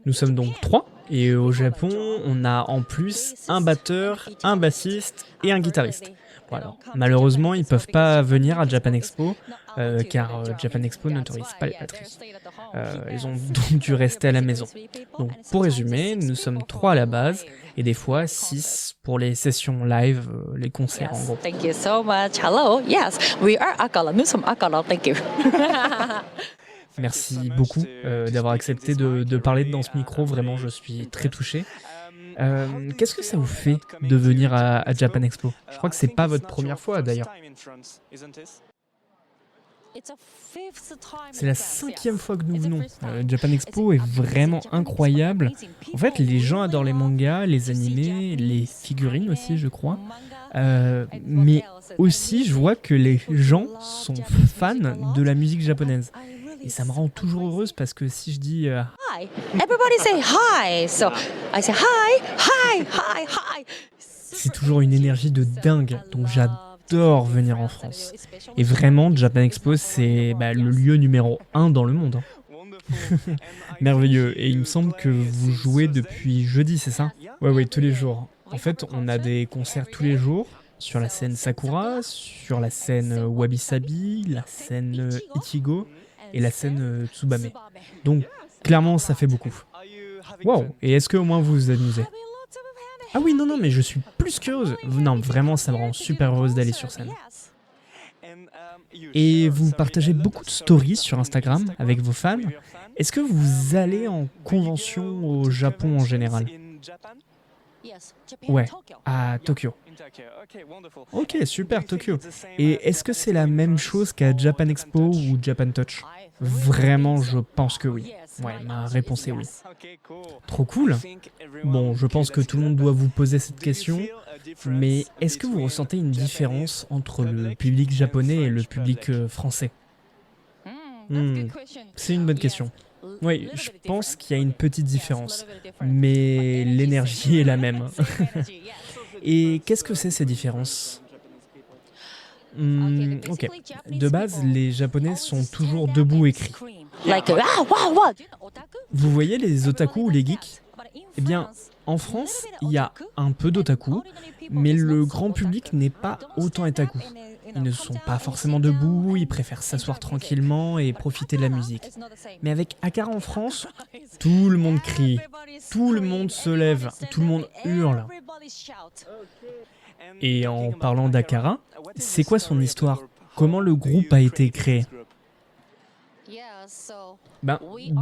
Nous sommes donc 3, et au Japon, on a en plus un batteur, un bassiste et un guitariste. Bon, alors, malheureusement, ils peuvent pas venir à Japan Expo, car Japan Expo n'autorise pas les batteries. Ils ont donc dû rester à la maison. Donc, pour résumer, nous sommes 3 à la base, et des fois 6 pour les sessions live, les concerts en gros. Thank you so much. Hello. Yes, we are Akala. Nous sommes Akala. Thank you. Merci beaucoup d'avoir accepté de parler dans ce micro, vraiment je suis très touché. Qu'est-ce que ça vous fait de venir à Japan Expo? Je crois que c'est pas votre première fois d'ailleurs. C'est la 5e fois que nous venons. Japan Expo est vraiment incroyable. En fait, les gens adorent les mangas, les animés, les figurines aussi, je crois. Mais aussi, je vois que les gens sont fans de la musique japonaise. Et ça me rend toujours heureuse parce que si je dis Hi. Everybody say hi. So I say hi, hi, hi, hi. c'est toujours une énergie de dingue. Donc j'adore venir en France. Et vraiment, Japan Expo, c'est le lieu numéro 1 dans le monde. Merveilleux. Et il me semble que vous jouez depuis jeudi, c'est ça? Ouais, tous les jours. En fait, on a des concerts tous les jours. Sur la scène Sakura, sur la scène Wabi Sabi, la scène Ichigo et la scène Tsubame. Donc, clairement, ça fait beaucoup. Waouh! Et est-ce que au moins vous vous amusez? Ah oui, non, mais je suis plus qu'heureuse. Non, vraiment, ça me rend super heureuse d'aller sur scène. Et vous partagez beaucoup de stories sur Instagram avec vos fans. Est-ce que vous allez en convention au Japon en général? Ouais, à Tokyo. Ok, super, Tokyo. Et est-ce que c'est la même chose qu'à Japan Expo ou Japan Touch? Vraiment, je pense que oui. Ouais, ma réponse est oui. Trop cool. Bon, je pense que tout le monde doit vous poser cette question, mais est-ce que vous ressentez une différence entre le public japonais et le public français? C'est une bonne question. Oui, je pense qu'il y a une petite différence, mais l'énergie est la même. Et qu'est-ce que c'est ces différences? Ok. De base, les Japonais sont toujours debout et crient. Like what? Vous voyez les otaku ou les geeks? Eh bien, en France, il y a un peu d'otaku, mais le grand public n'est pas autant otaku. Ils ne sont pas forcément debout, ils préfèrent s'asseoir tranquillement et profiter de la musique. Mais avec Akara en France, tout le monde crie, tout le monde se lève, tout le monde hurle. Et en parlant d'Akara, c'est quoi son histoire? Comment le groupe a été créé?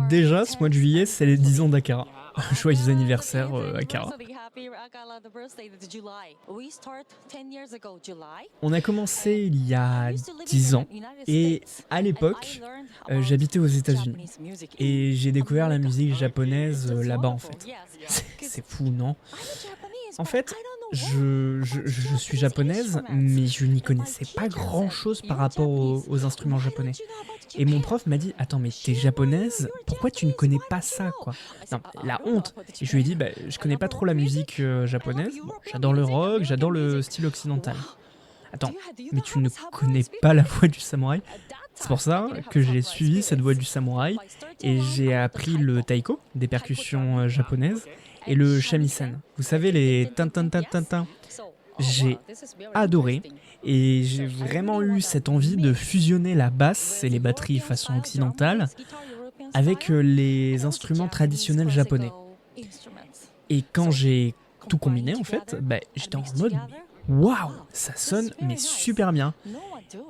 Déjà, ce mois de juillet, c'est les 10 ans d'Akara. Joyeux anniversaire, Akara. On a commencé il y a 10 ans, et à l'époque, j'habitais aux États-Unis. Et j'ai découvert la musique japonaise là-bas, en fait. C'est fou, non? En fait, je suis japonaise, mais je n'y connaissais pas grand-chose par rapport aux instruments japonais. Et mon prof m'a dit « Attends, mais t'es japonaise, pourquoi tu ne connais pas ça, quoi ?» Non, la honte. Et je lui ai dit « Je connais pas trop la musique japonaise. Bon, j'adore le rock, j'adore le style occidental. » Attends, mais tu ne connais pas la voix du samouraï? C'est pour ça que j'ai suivi cette voix du samouraï et j'ai appris le taiko, des percussions japonaises, et le shamisen. Vous savez, les tin-tin-tin-tin-tin. J'ai adoré et j'ai vraiment eu cette envie de fusionner la basse et les batteries façon occidentale avec les instruments traditionnels japonais. Et quand j'ai tout combiné, en fait, j'étais en mode waouh, ça sonne mais super bien.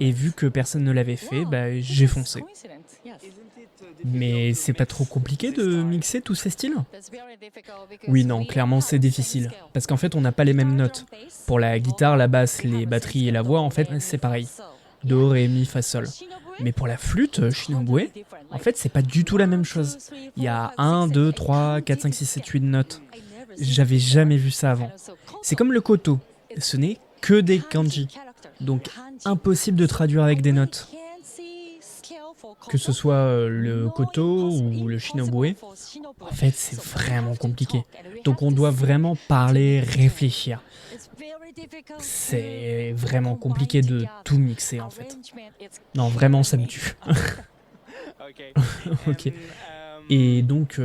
Et vu que personne ne l'avait fait, j'ai foncé. Mais c'est pas trop compliqué de mixer tous ces styles? Oui, non, clairement c'est difficile. Parce qu'en fait, on n'a pas les mêmes notes. Pour la guitare, la basse, les batteries et la voix, en fait, c'est pareil. Do, ré, mi, fa, sol. Mais pour la flûte, Shinobue, en fait, c'est pas du tout la même chose. Il y a 1, 2, 3, 4, 5, 6, 7, 8 notes. J'avais jamais vu ça avant. C'est comme le koto. Ce n'est que des kanji. Donc, impossible de traduire avec des notes. Que ce soit le koto ou le Shinobue, en fait, c'est vraiment compliqué. Donc, on doit vraiment parler, réfléchir. C'est vraiment compliqué de tout mixer, en fait. Non, vraiment, ça me tue. Ok. Et donc,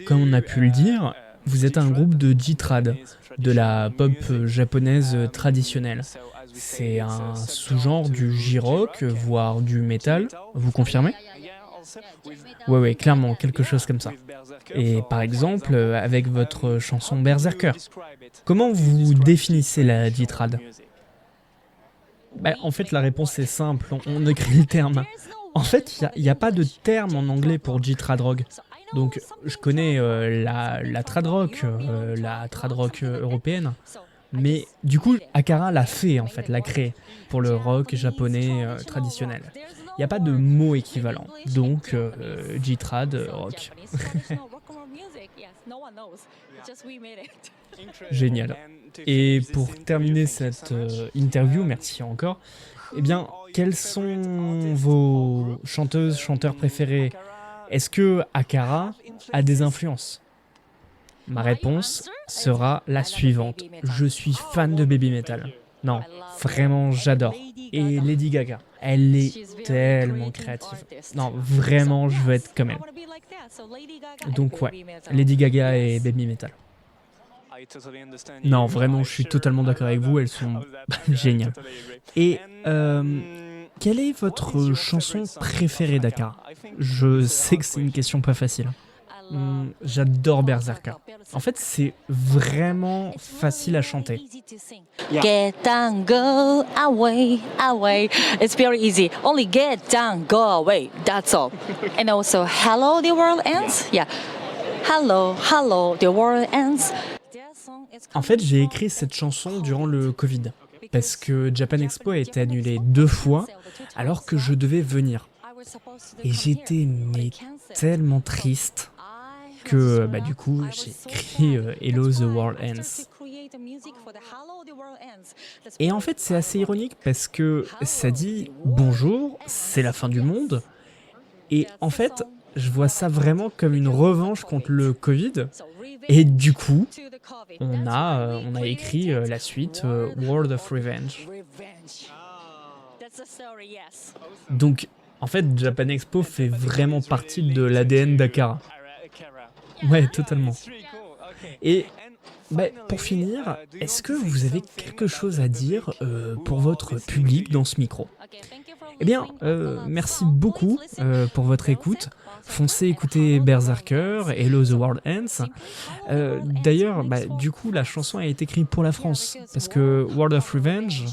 comme on a pu le dire, vous êtes un groupe de J-Trad, de la pop japonaise traditionnelle. C'est un sous-genre du J-rock, voire du metal, vous confirmez ? Ouais, clairement, quelque chose comme ça. Et par exemple, avec votre chanson Berserker, comment vous définissez la J-Trad ? En fait, la réponse est simple, on écrit le terme. En fait, il n'y a pas de terme en anglais pour J-Trad rock. Donc, je connais la trad rock européenne, mais du coup, Akara l'a fait, en fait, l'a créé pour le rock japonais traditionnel. Il n'y a pas de mot équivalent, donc J-Trad rock. Génial. Et pour terminer cette interview, merci encore, eh bien, quelles sont vos chanteuses, chanteurs préférés ? Est-ce que Akara a des influences ? Ma réponse sera la suivante. Je suis fan de baby metal. Non, vraiment, j'adore. Et Lady Gaga, elle est tellement créative. Non, vraiment, je veux être comme elle. Donc ouais, Lady Gaga et baby metal. Non, vraiment, je suis totalement d'accord avec vous, elles sont géniales. Et quelle est votre chanson préférée d'Akara ? Je sais que c'est une question pas facile. J'adore Berserker. En fait, c'est vraiment facile à chanter. Get down, go away, away. It's very easy. Only get down, go away. That's all. And also, hello, the world ends. Yeah. Hello, the world ends. En fait, j'ai écrit cette chanson durant le Covid, parce que Japan Expo a été annulée 2 fois, alors que je devais venir. Et j'étais tellement triste que du coup, j'ai écrit Hello, the world ends. Et en fait, c'est assez ironique, parce que ça dit bonjour, c'est la fin du monde, et en fait, je vois ça vraiment comme une revanche contre le Covid. Et du coup, on a écrit la suite World of Revenge. Donc, en fait, Japan Expo fait vraiment partie de l'ADN d'Akara. Ouais, totalement. Et pour finir, est-ce que vous avez quelque chose à dire pour votre public dans ce micro ? Eh bien, merci beaucoup pour votre écoute. Foncez écouter Berserker, Hello the World Ends. D'ailleurs, du coup, la chanson a été écrite pour la France, parce que World of Revenge,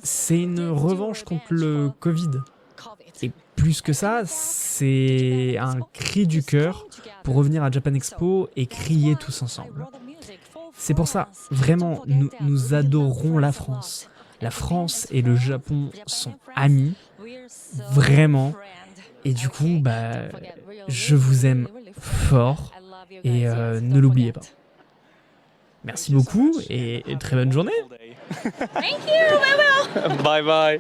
c'est une revanche contre le Covid. Et plus que ça, c'est un cri du cœur pour revenir à Japan Expo et crier tous ensemble. C'est pour ça, vraiment, nous adorons la France. La France et le Japon sont amis, vraiment. Et du coup, je vous aime fort et ne l'oubliez pas. Merci beaucoup et très bonne journée. Thank you, Bye bye.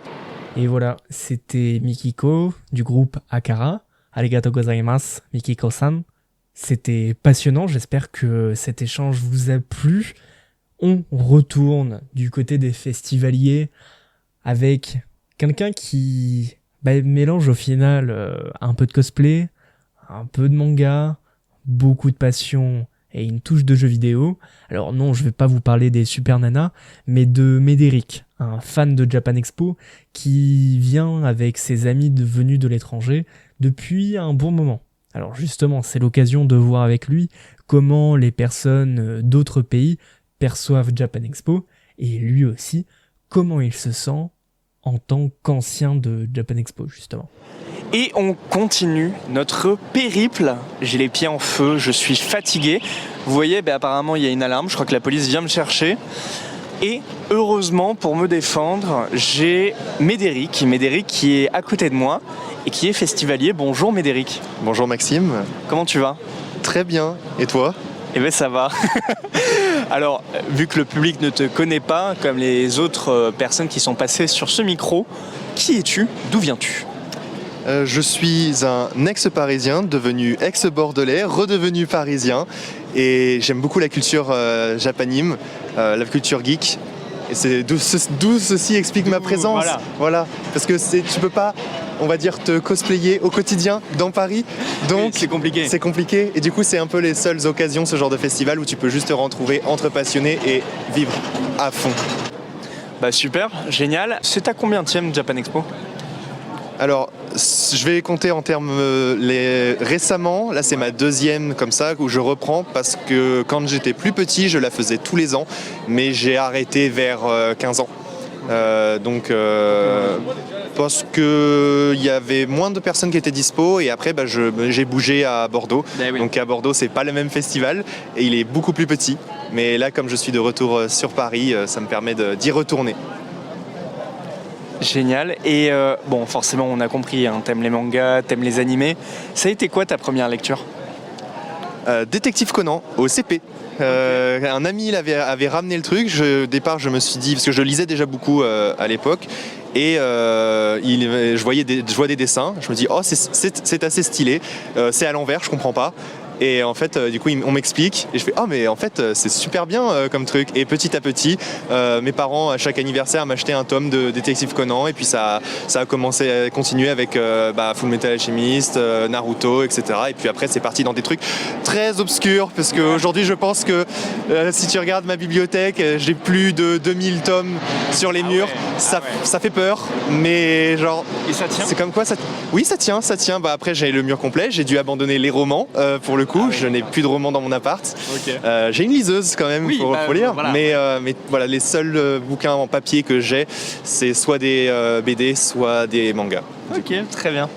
Et voilà, c'était Mikiko du groupe Akara. Arigatou gozaimasu, Mikiko-san. C'était passionnant, j'espère que cet échange vous a plu. On retourne du côté des festivaliers avec quelqu'un qui mélange au final un peu de cosplay, un peu de manga, beaucoup de passion et une touche de jeu vidéo. Alors non, je vais pas vous parler des Super Nanas, mais de Médéric, un fan de Japan Expo qui vient avec ses amis venus de l'étranger depuis un bon moment. Alors justement, c'est l'occasion de voir avec lui comment les personnes d'autres pays perçoivent Japan Expo, et lui aussi, comment il se sent en tant qu'ancien de Japan Expo, justement. Et on continue notre périple. J'ai les pieds en feu, je suis fatigué. Vous voyez, apparemment, il y a une alarme. Je crois que la police vient me chercher. Et heureusement, pour me défendre, j'ai Médéric qui est à côté de moi et qui est festivalier. Bonjour Médéric. Bonjour Maxime. Comment tu vas ? Très bien. Et toi ? Eh bien ça va. Alors, vu que le public ne te connaît pas, comme les autres personnes qui sont passées sur ce micro, qui es-tu ? D'où viens-tu ? Je suis un ex-parisien, devenu ex-bordelais, redevenu parisien. Et j'aime beaucoup la culture japanime, la culture geek. Et c'est d'où ceci explique ma présence. Voilà. Parce que tu peux pas on va dire, te cosplayer au quotidien dans Paris. Donc c'est compliqué. C'est compliqué. Et du coup, c'est un peu les seules occasions, ce genre de festival, où tu peux juste te retrouver entre passionnés et vivre à fond. Bah super, génial. C'est à combienième Japan Expo ? Alors, je vais compter en termes récemment. Là, c'est ma deuxième comme ça où je reprends parce que quand j'étais plus petit, je la faisais tous les ans, mais j'ai arrêté vers 15 ans. Parce qu'il y avait moins de personnes qui étaient dispo et après j'ai bougé à Bordeaux. Oui. Donc à Bordeaux, c'est pas le même festival et il est beaucoup plus petit. Mais là, comme je suis de retour sur Paris, ça me permet d'y retourner. Génial. Et bon, forcément, on a compris, hein, t'aimes les mangas, t'aimes les animés. Ça a été quoi ta première lecture ? Détective Conan, au CP. Un ami avait ramené le truc. Au départ, je me suis dit, parce que je lisais déjà beaucoup à l'époque, et je vois des dessins. Je me dis, oh, c'est assez stylé. C'est à l'envers, je comprends pas. Et en fait, du coup, on m'explique et je fais « Ah, mais en fait, c'est super bien comme truc ». Et petit à petit, mes parents, à chaque anniversaire, m'achetaient un tome de Détective Conan. Et puis ça a commencé à continuer avec Full Metal Alchemist, Naruto, etc. Et puis après, c'est parti dans des trucs très obscurs. Parce qu'aujourd'hui, je pense que si tu regardes ma bibliothèque, j'ai plus de 2000 tomes sur les murs. Ça fait peur, mais genre... Et ça tient ? C'est comme quoi ça... Oui, ça tient. Bah, après, j'ai le mur complet. J'ai dû abandonner les romans pour le coup. Je n'ai plus de romans dans mon appart. Okay. J'ai une liseuse quand même pour lire. Voilà. Mais voilà, les seuls bouquins en papier que j'ai, c'est soit des BD, soit des mangas. Ok, très bien.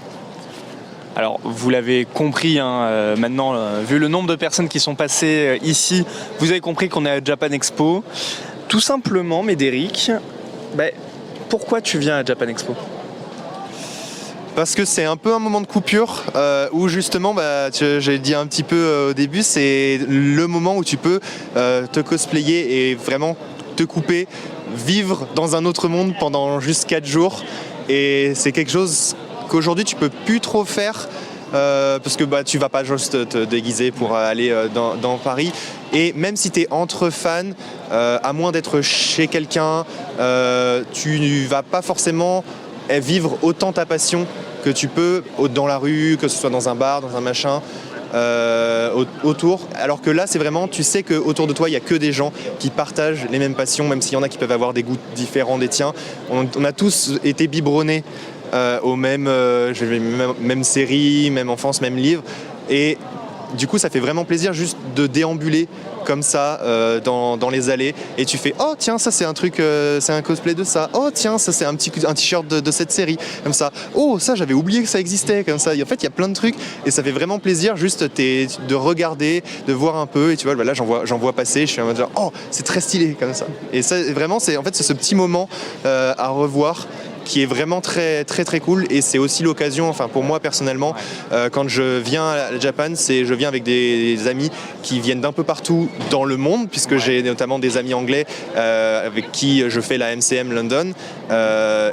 Alors, vous l'avez compris, hein, maintenant, vu le nombre de personnes qui sont passées ici, vous avez compris qu'on est à Japan Expo. Tout simplement, Médéric, pourquoi tu viens à Japan Expo ? Parce que c'est un peu un moment de coupure où justement, j'ai dit un petit peu au début, c'est le moment où tu peux te cosplayer et vraiment te couper, vivre dans un autre monde pendant juste 4 jours. Et c'est quelque chose qu'aujourd'hui tu peux plus trop faire parce que tu vas pas juste te déguiser pour aller dans Paris. Et même si tu es entre fans, à moins d'être chez quelqu'un, tu vas pas forcément vivre autant ta passion que tu peux dans la rue, que ce soit dans un bar, dans un machin, autour. Alors que là, c'est vraiment, tu sais qu'autour de toi, il n'y a que des gens qui partagent les mêmes passions, même s'il y en a qui peuvent avoir des goûts différents des tiens. On a tous été biberonnés aux mêmes séries, même enfance, même livres. Et du coup, ça fait vraiment plaisir juste de déambuler comme ça dans les allées et tu fais oh tiens ça c'est un truc, c'est un cosplay de ça, oh tiens ça c'est un t-shirt de cette série comme ça, oh ça j'avais oublié que ça existait comme ça. Et en fait il y a plein de trucs et ça fait vraiment plaisir juste de regarder, de voir un peu et tu vois là j'en vois passer, je suis en mode genre oh c'est très stylé comme ça. Et ça vraiment c'est ce petit moment à revoir qui est vraiment très très très cool. Et c'est aussi l'occasion, enfin pour moi personnellement, quand je viens à Japan, je viens avec des amis qui viennent d'un peu partout dans le monde, puisque j'ai notamment des amis anglais avec qui je fais la MCM London,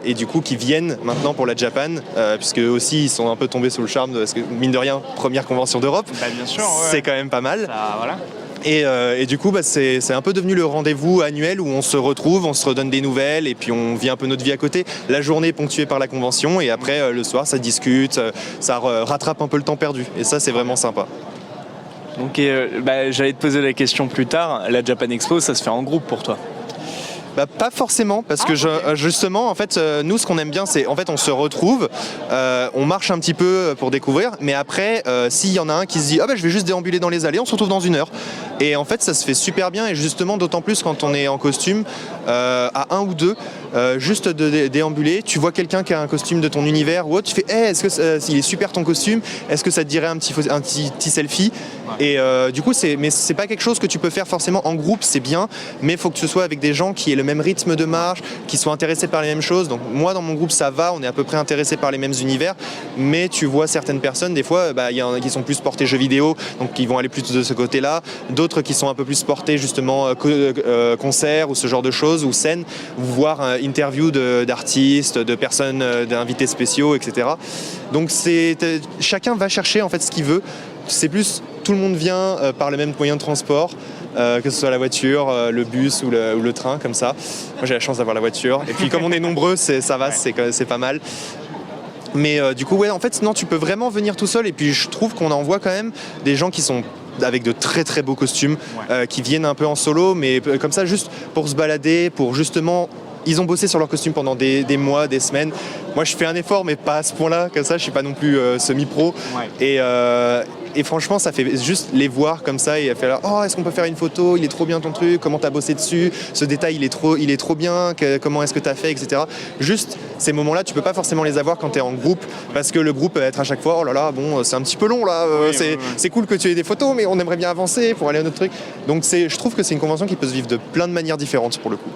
et du coup qui viennent maintenant pour la Japan, puisque aussi ils sont un peu tombés sous le charme, parce que mine de rien, première convention d'Europe, bien sûr, c'est quand même pas mal. Ça, voilà. Et du coup, c'est un peu devenu le rendez-vous annuel où on se retrouve, on se redonne des nouvelles et puis on vit un peu notre vie à côté. La journée est ponctuée par la convention et après, le soir, ça discute, ça rattrape un peu le temps perdu. Et ça, c'est vraiment sympa. Donc, j'allais te poser la question plus tard. La Japan Expo, ça se fait en groupe pour toi ? Pas forcément, parce que justement, en fait, nous, ce qu'on aime bien, c'est en fait, on se retrouve, on marche un petit peu pour découvrir, mais après, s'il y en a un qui se dit, je vais juste déambuler dans les allées, on se retrouve dans 1 heure. Et en fait, ça se fait super bien, et justement, d'autant plus quand on est en costume, à 1 ou 2, juste de déambuler, tu vois quelqu'un qui a un costume de ton univers ou autre, tu fais, est-ce que il est super ton costume, est-ce que ça te dirait un petit selfie? Et du coup, mais c'est pas quelque chose que tu peux faire forcément en groupe, c'est bien, mais il faut que ce soit avec des gens qui aient le même rythme de marche, qui soient intéressés par les mêmes choses. Donc moi, dans mon groupe, ça va, on est à peu près intéressés par les mêmes univers, mais tu vois certaines personnes, des fois, il y en a qui sont plus portés jeux vidéo, donc qui vont aller plus de ce côté-là, d'autres qui sont un peu plus portés justement concerts ou ce genre de choses, ou scènes, voire interviews d'artistes, de personnes, d'invités spéciaux, etc. Donc chacun va chercher en fait ce qu'il veut. C'est plus tout le monde vient par le même moyen de transport, que ce soit la voiture, le bus ou le train, comme ça. Moi j'ai la chance d'avoir la voiture. Et puis comme on est nombreux, ça va, c'est pas mal. Mais du coup, ouais, en fait, non, tu peux vraiment venir tout seul. Et puis, je trouve qu'on en voit quand même des gens qui sont avec de très très beaux costumes, qui viennent un peu en solo, mais comme ça, juste pour se balader, pour justement... Ils ont bossé sur leur costume pendant des mois, des semaines. Moi, je fais un effort, mais pas à ce point-là. Comme ça, je suis pas non plus semi-pro. Et franchement, ça fait juste les voir comme ça et faire oh, est-ce qu'on peut faire une photo? Il est trop bien ton truc. Comment t'as bossé dessus? Ce détail, il est trop bien. Comment est-ce que t'as fait, etc. Juste ces moments-là, tu peux pas forcément les avoir quand t'es en groupe, parce que le groupe peut être à chaque fois oh là là, bon, c'est un petit peu long là. C'est cool que tu aies des photos, mais on aimerait bien avancer pour aller à un autre truc. Donc je trouve que c'est une convention qui peut se vivre de plein de manières différentes pour le coup.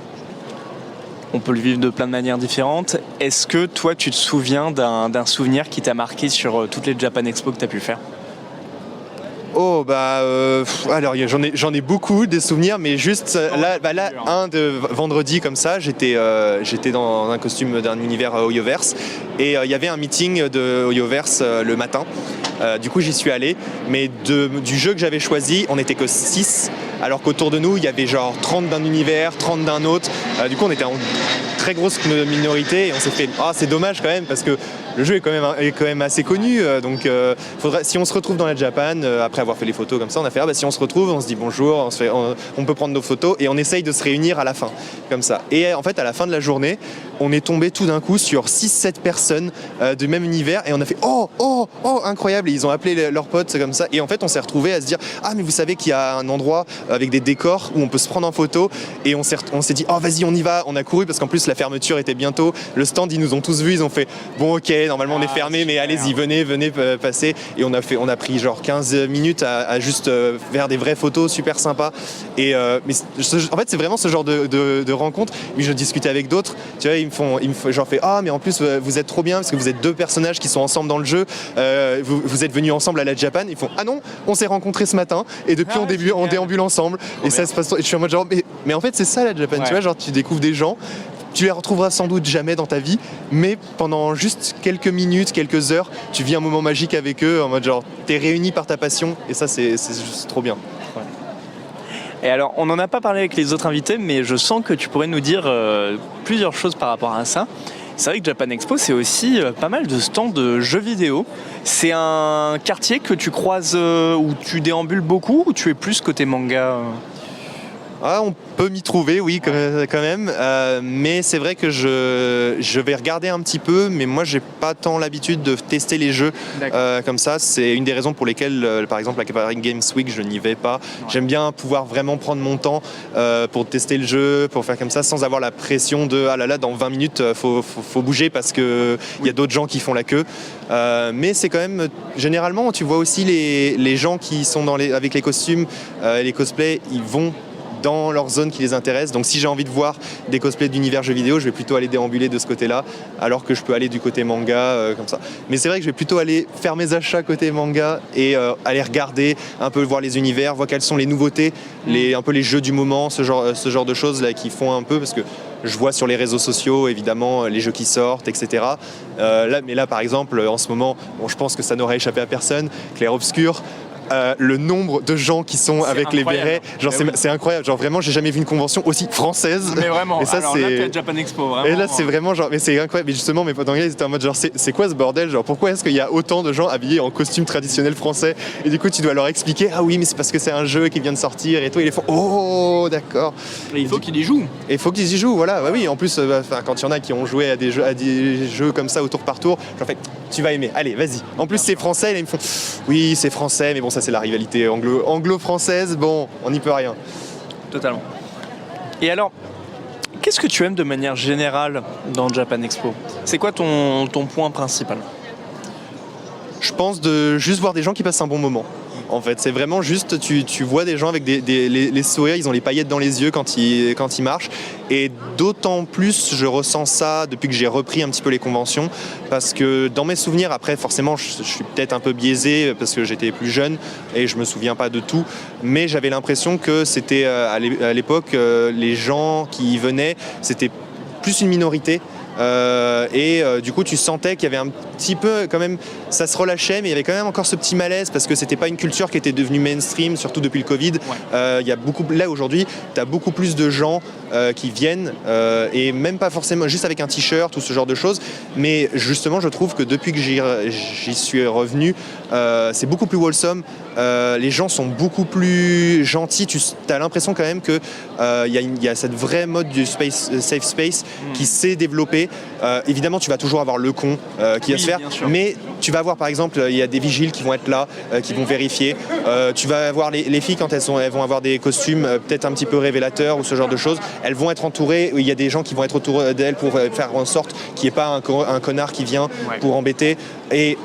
On peut le vivre de plein de manières différentes. Est-ce que toi, tu te souviens d'un souvenir qui t'a marqué sur toutes les Japan Expo que tu as pu faire? Oh alors j'en ai beaucoup des souvenirs, mais juste là un de vendredi comme ça, j'étais dans un costume d'un univers Hoyoverse et il y avait un meeting de Hoyoverse le matin. Du coup j'y suis allé, mais du jeu que j'avais choisi, on n'était que 6, alors qu'autour de nous il y avait genre 30 d'un univers, 30 d'un autre. Du coup on était en très grosse minorité et on s'est fait c'est dommage quand même parce que le jeu est quand même assez connu, donc si on se retrouve dans la Japan, après avoir fait les photos comme ça, on a fait si on se retrouve, on se dit bonjour, on peut prendre nos photos et on essaye de se réunir à la fin, comme ça. Et en fait, à la fin de la journée, on est tombé tout d'un coup sur 6-7 personnes du même univers et on a fait oh, incroyable, et ils ont appelé leurs potes comme ça. Et en fait, on s'est retrouvés à se dire mais vous savez qu'il y a un endroit avec des décors où on peut se prendre en photo, et on s'est dit vas-y, on y va, on a couru parce qu'en plus la fermeture était bientôt, le stand, ils nous ont tous vus, ils ont fait bon ok, normalement on est fermé, mais allez-y, venez passer. Et on a pris genre 15 minutes à juste faire des vraies photos super sympas. Et mais en fait c'est vraiment ce genre de rencontre. Mais je discutais avec d'autres, tu vois, ils me font genre mais en plus vous êtes trop bien parce que vous êtes 2 personnages qui sont ensemble dans le jeu, vous êtes venus ensemble à la Japan. Ils font non, on s'est rencontrés ce matin et depuis on déambule ensemble et ça se passe. Et je suis en mode genre mais en fait c'est ça la Japan, tu vois, genre tu découvres des gens. Tu les retrouveras sans doute jamais dans ta vie, mais pendant juste quelques minutes, quelques heures, tu vis un moment magique avec eux, en mode genre, t'es réunis par ta passion, et ça, c'est juste trop bien. Ouais. Et alors, on n'en a pas parlé avec les autres invités, mais je sens que tu pourrais nous dire plusieurs choses par rapport à ça. C'est vrai que Japan Expo, c'est aussi pas mal de stands de jeux vidéo. C'est un quartier que tu croises, où tu déambules beaucoup, ou tu es plus côté manga on peut m'y trouver, oui, quand même. Mais c'est vrai que je vais regarder un petit peu, mais moi, j'ai pas tant l'habitude de tester les jeux comme ça. C'est une des raisons pour lesquelles, par exemple, la Paris Games Week, je n'y vais pas. Ouais. J'aime bien pouvoir vraiment prendre mon temps pour tester le jeu, pour faire comme ça, sans avoir la pression de ah là là, dans 20 minutes, faut bouger parce que il y a d'autres gens qui font la queue. Mais c'est quand même, généralement, tu vois aussi les gens qui sont avec les costumes, les cosplays, ils vont dans leur zone qui les intéresse. Donc si j'ai envie de voir des cosplays d'univers jeux vidéo, je vais plutôt aller déambuler de ce côté-là, alors que je peux aller du côté manga, comme ça. Mais c'est vrai que je vais plutôt aller faire mes achats côté manga et aller regarder, un peu voir les univers, voir quelles sont les nouveautés, un peu les jeux du moment, ce genre de choses là qui font un peu, parce que je vois sur les réseaux sociaux évidemment les jeux qui sortent, etc. Mais là par exemple en ce moment, je pense que ça n'aurait échappé à personne, Clair Obscur. Le nombre de gens qui sont avec les bérets, genre c'est incroyable, genre vraiment j'ai jamais vu une convention aussi française. Mais vraiment, et ça, alors là t'es à Japan Expo vraiment. Et là c'est vraiment genre, mais c'est incroyable, mais justement mes potes anglais ils étaient en mode genre c'est quoi ce bordel, genre pourquoi est-ce qu'il y a autant de gens habillés en costume traditionnel français, et du coup tu dois leur expliquer oui mais c'est parce que c'est un jeu qui vient de sortir et tout, et ils font oh d'accord. Et il faut qu'ils y jouent. Et il faut qu'ils y jouent, voilà, oui, en plus quand il y en a qui ont joué à des jeux comme ça au tour par tour, j'en fais tu vas aimer, allez vas-y. En plus c'est français, et ils me font oui c'est français, mais bon ça c'est la rivalité anglo-française, bon on n'y peut rien. Totalement. Et alors, qu'est-ce que tu aimes de manière générale dans Japan Expo? C'est quoi ton point principal? Je pense de juste voir des gens qui passent un bon moment. En fait, c'est vraiment juste, tu vois des gens avec les sourires, ils ont les paillettes dans les yeux quand ils marchent. Et d'autant plus, je ressens ça depuis que j'ai repris un petit peu les conventions. Parce que dans mes souvenirs, après, forcément, je suis peut-être un peu biaisé parce que j'étais plus jeune et je me souviens pas de tout. Mais j'avais l'impression que c'était, à l'époque, les gens qui y venaient, c'était plus une minorité. Du coup, tu sentais qu'il y avait petit peu quand même, ça se relâchait, mais il y avait quand même encore ce petit malaise parce que c'était pas une culture qui était devenue mainstream, surtout depuis le Covid. Il y a beaucoup, là aujourd'hui, tu as beaucoup plus de gens qui viennent et même pas forcément juste avec un t-shirt ou ce genre de choses, mais justement je trouve que depuis que j'y suis revenu, c'est beaucoup plus wholesome. Les gens sont beaucoup plus gentils. Tu as l'impression quand même que il y a cette vraie mode du safe space qui s'est développée. Évidemment, tu vas toujours avoir le con qui va se faire, mais tu vas avoir par exemple, il y a des vigiles qui vont être là, qui vont vérifier. Tu vas avoir les filles quand elles vont avoir des costumes peut-être un petit peu révélateurs ou ce genre de choses. Elles vont être entourées. Il y a des gens qui vont être autour d'elles pour faire en sorte qu'il n'y ait pas un connard qui vient pour embêter. Et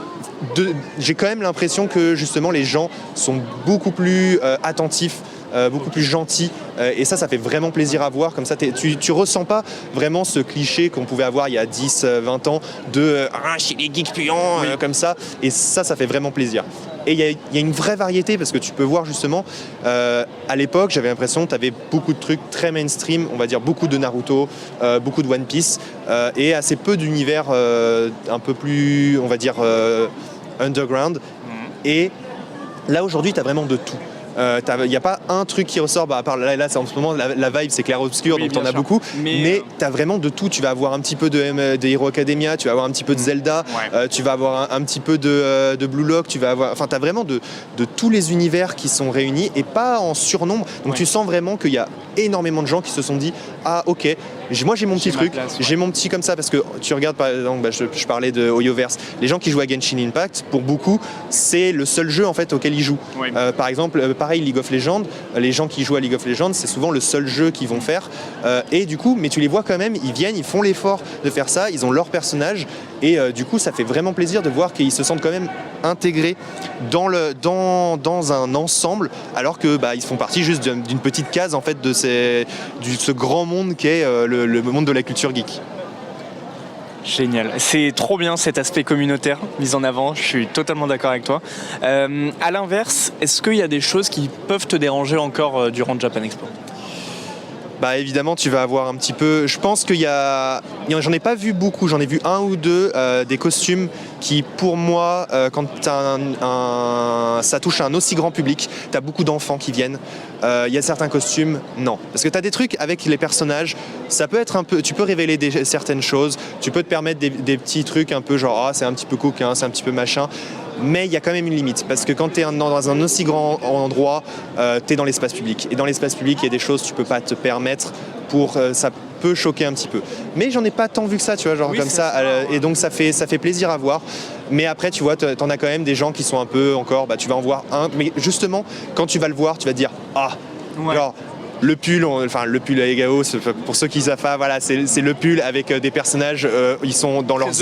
j'ai quand même l'impression que justement les gens sont beaucoup plus attentifs, beaucoup plus gentils, et ça fait vraiment plaisir à voir. Comme ça tu ressens pas vraiment ce cliché qu'on pouvait avoir il y a 10-20 ans de chez les geeks puants comme ça, et ça fait vraiment plaisir. Et il y a une vraie variété parce que tu peux voir justement à l'époque j'avais l'impression que tu avais beaucoup de trucs très mainstream, on va dire beaucoup de Naruto, beaucoup de One Piece, et assez peu d'univers un peu plus, on va dire, underground. Et là aujourd'hui tu as vraiment de tout. Il n'y a pas un truc qui ressort, à part là en ce moment la vibe c'est clair-obscur, donc t'en as beaucoup, mais t'as vraiment de tout. Tu vas avoir un petit peu de Hero Academia, tu vas avoir un petit peu de Zelda, tu vas avoir un petit peu de Blue Lock, t'as vraiment de tous les univers qui sont réunis et pas en surnombre, donc tu sens vraiment qu'il y a énormément de gens qui se sont dit ok, moi j'ai mon petit truc, j'ai mon petit comme ça, parce que tu regardes par exemple, je parlais de Hoyoverse, les gens qui jouent à Genshin Impact, pour beaucoup c'est le seul jeu en fait auquel ils jouent. Par exemple, pareil, League of Legends, les gens qui jouent à League of Legends, c'est souvent le seul jeu qu'ils vont faire, et du coup, mais tu les vois quand même, ils viennent, ils font l'effort de faire ça, ils ont leur personnage, et du coup ça fait vraiment plaisir de voir qu'ils se sentent quand même intégrés dans un ensemble, alors que ils font partie juste d'une petite case en fait de ce grand monde qu'est le monde de la culture geek. Génial, c'est trop bien cet aspect communautaire mis en avant, je suis totalement d'accord avec toi. À l'inverse, est-ce qu'il y a des choses qui peuvent te déranger encore durant Japan Expo ? Évidemment, tu vas avoir un petit peu. Je pense j'en ai pas vu beaucoup, j'en ai vu un ou deux des costumes qui, pour moi, quand ça touche à un aussi grand public, t'as beaucoup d'enfants qui viennent. Il y a certains costumes, non. Parce que t'as des trucs avec les personnages, ça peut être un peu. Tu peux révéler certaines choses, tu peux te permettre des petits trucs un peu genre c'est un petit peu coquin, c'est un petit peu machin. Mais il y a quand même une limite, parce que quand tu es dans un aussi grand endroit, tu es dans l'espace public. Et dans l'espace public, il y a des choses que tu peux pas te permettre, ça peut choquer un petit peu. Mais j'en ai pas tant vu que ça, tu vois, comme ça. Et donc ça fait plaisir à voir. Mais après, tu vois, t'en as quand même des gens qui sont un peu encore, tu vas en voir un. Mais justement, quand tu vas le voir, tu vas te dire, genre, le pull le pull à Egao, pour ceux qui savent pas, voilà, c'est le pull avec des personnages, ils sont dans leurs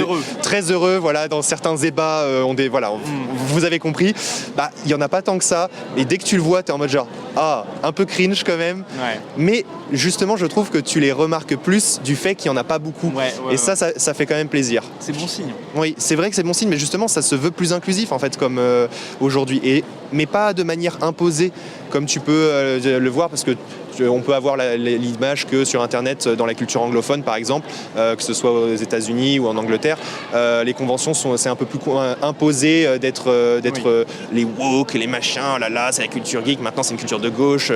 très heureux, voilà, dans certains ébats, vous avez compris. Il y en a pas tant que ça, et dès que tu le vois, t'es en mode genre un peu cringe quand même. Mais justement, je trouve que tu les remarques plus du fait qu'il y en a pas beaucoup, et ça fait quand même plaisir. C'est bon signe. Oui, c'est vrai que c'est bon signe, mais justement, ça se veut plus inclusif en fait, comme aujourd'hui, mais pas de manière imposée comme tu peux le voir, parce que on peut avoir l'image que sur Internet, dans la culture anglophone par exemple, que ce soit aux États-Unis ou en Angleterre, les conventions c'est un peu plus imposé d'être les woke, les machins, c'est la culture geek, maintenant c'est une culture de gauche.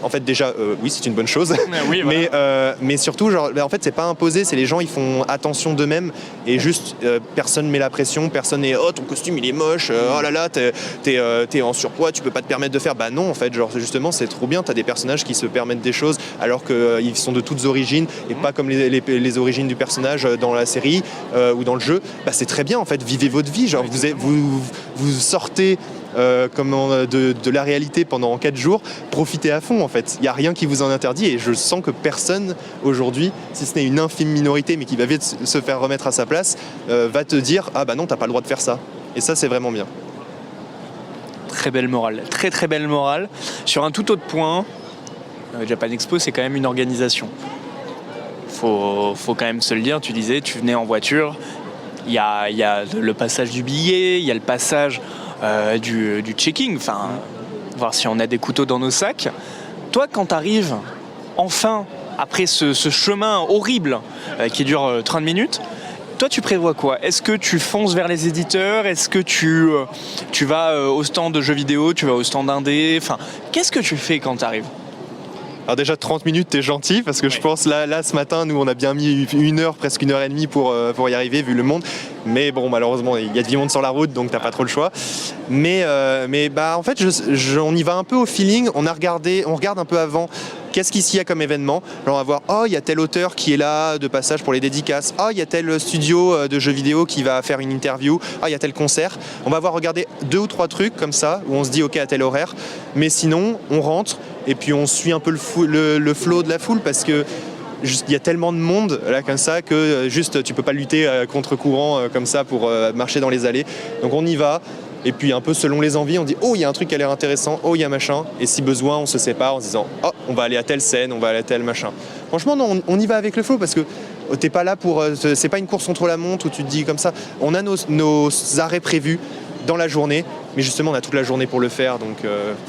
En fait déjà, oui, c'est une bonne chose, oui, voilà. mais surtout, en fait, c'est pas imposé, c'est les gens, ils font attention d'eux-mêmes, et juste personne met la pression, personne n'est ton costume il est moche, t'es en surpoids, tu peux pas te permettre de faire. Non, en fait, justement, c'est trop bien, t'as des personnages qui se permettent des choses alors qu'ils sont de toutes origines et pas comme les origines du personnage dans la série ou dans le jeu. C'est très bien, en fait, vivez votre vie, vous sortez de la réalité pendant 4 jours, profitez à fond, en fait. Il n'y a rien qui vous en interdit, et je sens que personne aujourd'hui, si ce n'est une infime minorité mais qui va vite se faire remettre à sa place, va te dire non, t'as pas le droit de faire ça. Et ça, c'est vraiment bien. Très belle morale, très très belle morale. Sur un tout autre point, Japan Expo, c'est quand même une organisation. Faut quand même se le dire, tu disais, tu venais en voiture, il y a le passage du billet, il y a le passage du checking, voir si on a des couteaux dans nos sacs. Toi, quand tu arrives, enfin, après ce chemin horrible qui dure 30 minutes, Toi, tu prévois quoi? Est-ce que tu fonces vers les éditeurs? Est-ce que tu vas au stand de jeux vidéo? Tu vas au stand indé? Enfin, qu'est-ce que tu fais quand tu arrives? Alors déjà 30 minutes, t'es gentil, parce que je pense là ce matin, nous on a bien mis une heure, presque 1h30 pour y arriver, vu le monde. Mais bon, malheureusement, il y a du monde sur la route, donc t'as pas trop le choix. Mais en fait, on y va un peu au feeling. On regarde un peu avant. Qu'est-ce qu'il y a comme événement? Alors on va voir, il y a tel auteur qui est là de passage pour les dédicaces. Il y a tel studio de jeux vidéo qui va faire une interview. Il y a tel concert. On va regarder 2 ou 3 trucs comme ça, où on se dit, ok, à tel horaire. Mais sinon, on rentre et puis on suit un peu le flow de la foule, parce que il y a tellement de monde là comme ça que juste tu peux pas lutter contre courant comme ça pour marcher dans les allées. Donc on y va. Et puis un peu selon les envies, on dit il y a un truc qui a l'air intéressant, il y a machin. Et si besoin, on se sépare en se disant on va aller à telle scène, on va aller à tel machin. Franchement, non, on y va avec le flow, parce que t'es pas là pour. C'est pas une course contre la montre où tu te dis comme ça. On a nos arrêts prévus dans la journée, mais justement, on a toute la journée pour le faire. Donc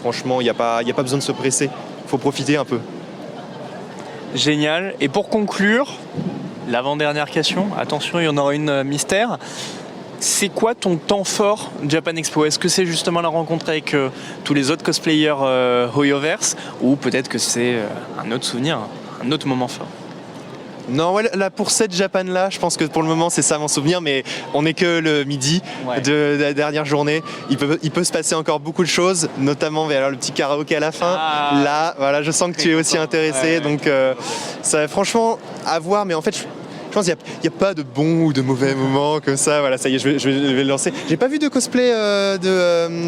franchement, il n'y a pas besoin de se presser. Il faut profiter un peu. Génial. Et pour conclure, l'avant-dernière question, attention, il y en aura une mystère. C'est quoi ton temps fort Japan Expo? Est-ce que c'est justement la rencontre avec tous les autres cosplayers Hoyoverse, ou peut-être que c'est un autre souvenir, un autre moment fort? Non, ouais, là pour cette Japan là, je pense que pour le moment c'est ça mon souvenir, mais on n'est que le midi de la dernière journée. Il peut se passer encore beaucoup de choses, notamment vers le petit karaoké à la fin. Là, voilà, je sens que tu es aussi intéressé, donc ça franchement à voir, mais en fait je pense qu'il n'y a pas de bon ou de mauvais moments comme ça. Voilà, ça y est, je vais le lancer. J'ai pas vu de cosplay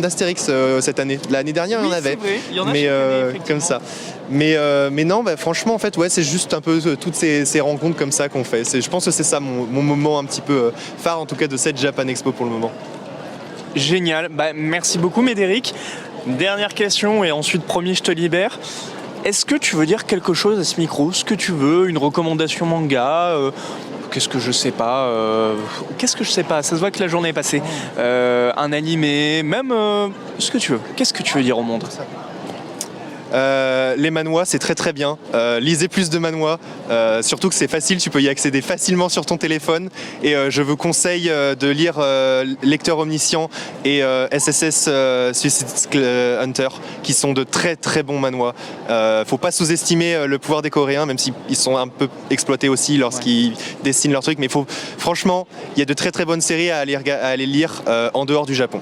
d'Astérix cette année. L'année dernière, il y en avait. Il y en a mais année, comme ça. Mais non, franchement, en fait, c'est juste un peu toutes ces rencontres comme ça qu'on fait. Je pense que c'est ça mon moment un petit peu phare, en tout cas, de cette Japan Expo pour le moment. Génial. Merci beaucoup, Médéric. Dernière question, et ensuite, promis, je te libère. Est-ce que tu veux dire quelque chose à ce micro? Ce que tu veux, une recommandation manga, qu'est-ce que je sais pas, ça se voit que la journée est passée, un animé, même ce que tu veux. Qu'est-ce que tu veux dire au monde? Les manhwas, c'est très très bien. Lisez plus de manhwas, surtout que c'est facile, tu peux y accéder facilement sur ton téléphone. Et je vous conseille de lire Lecteur Omniscient et SSS Suicide Hunter, qui sont de très très bons manhwas. Faut pas sous-estimer le pouvoir des Coréens, même s'ils sont un peu exploités aussi lorsqu'ils dessinent leurs trucs. Mais franchement, il y a de très très bonnes séries à aller lire en dehors du Japon.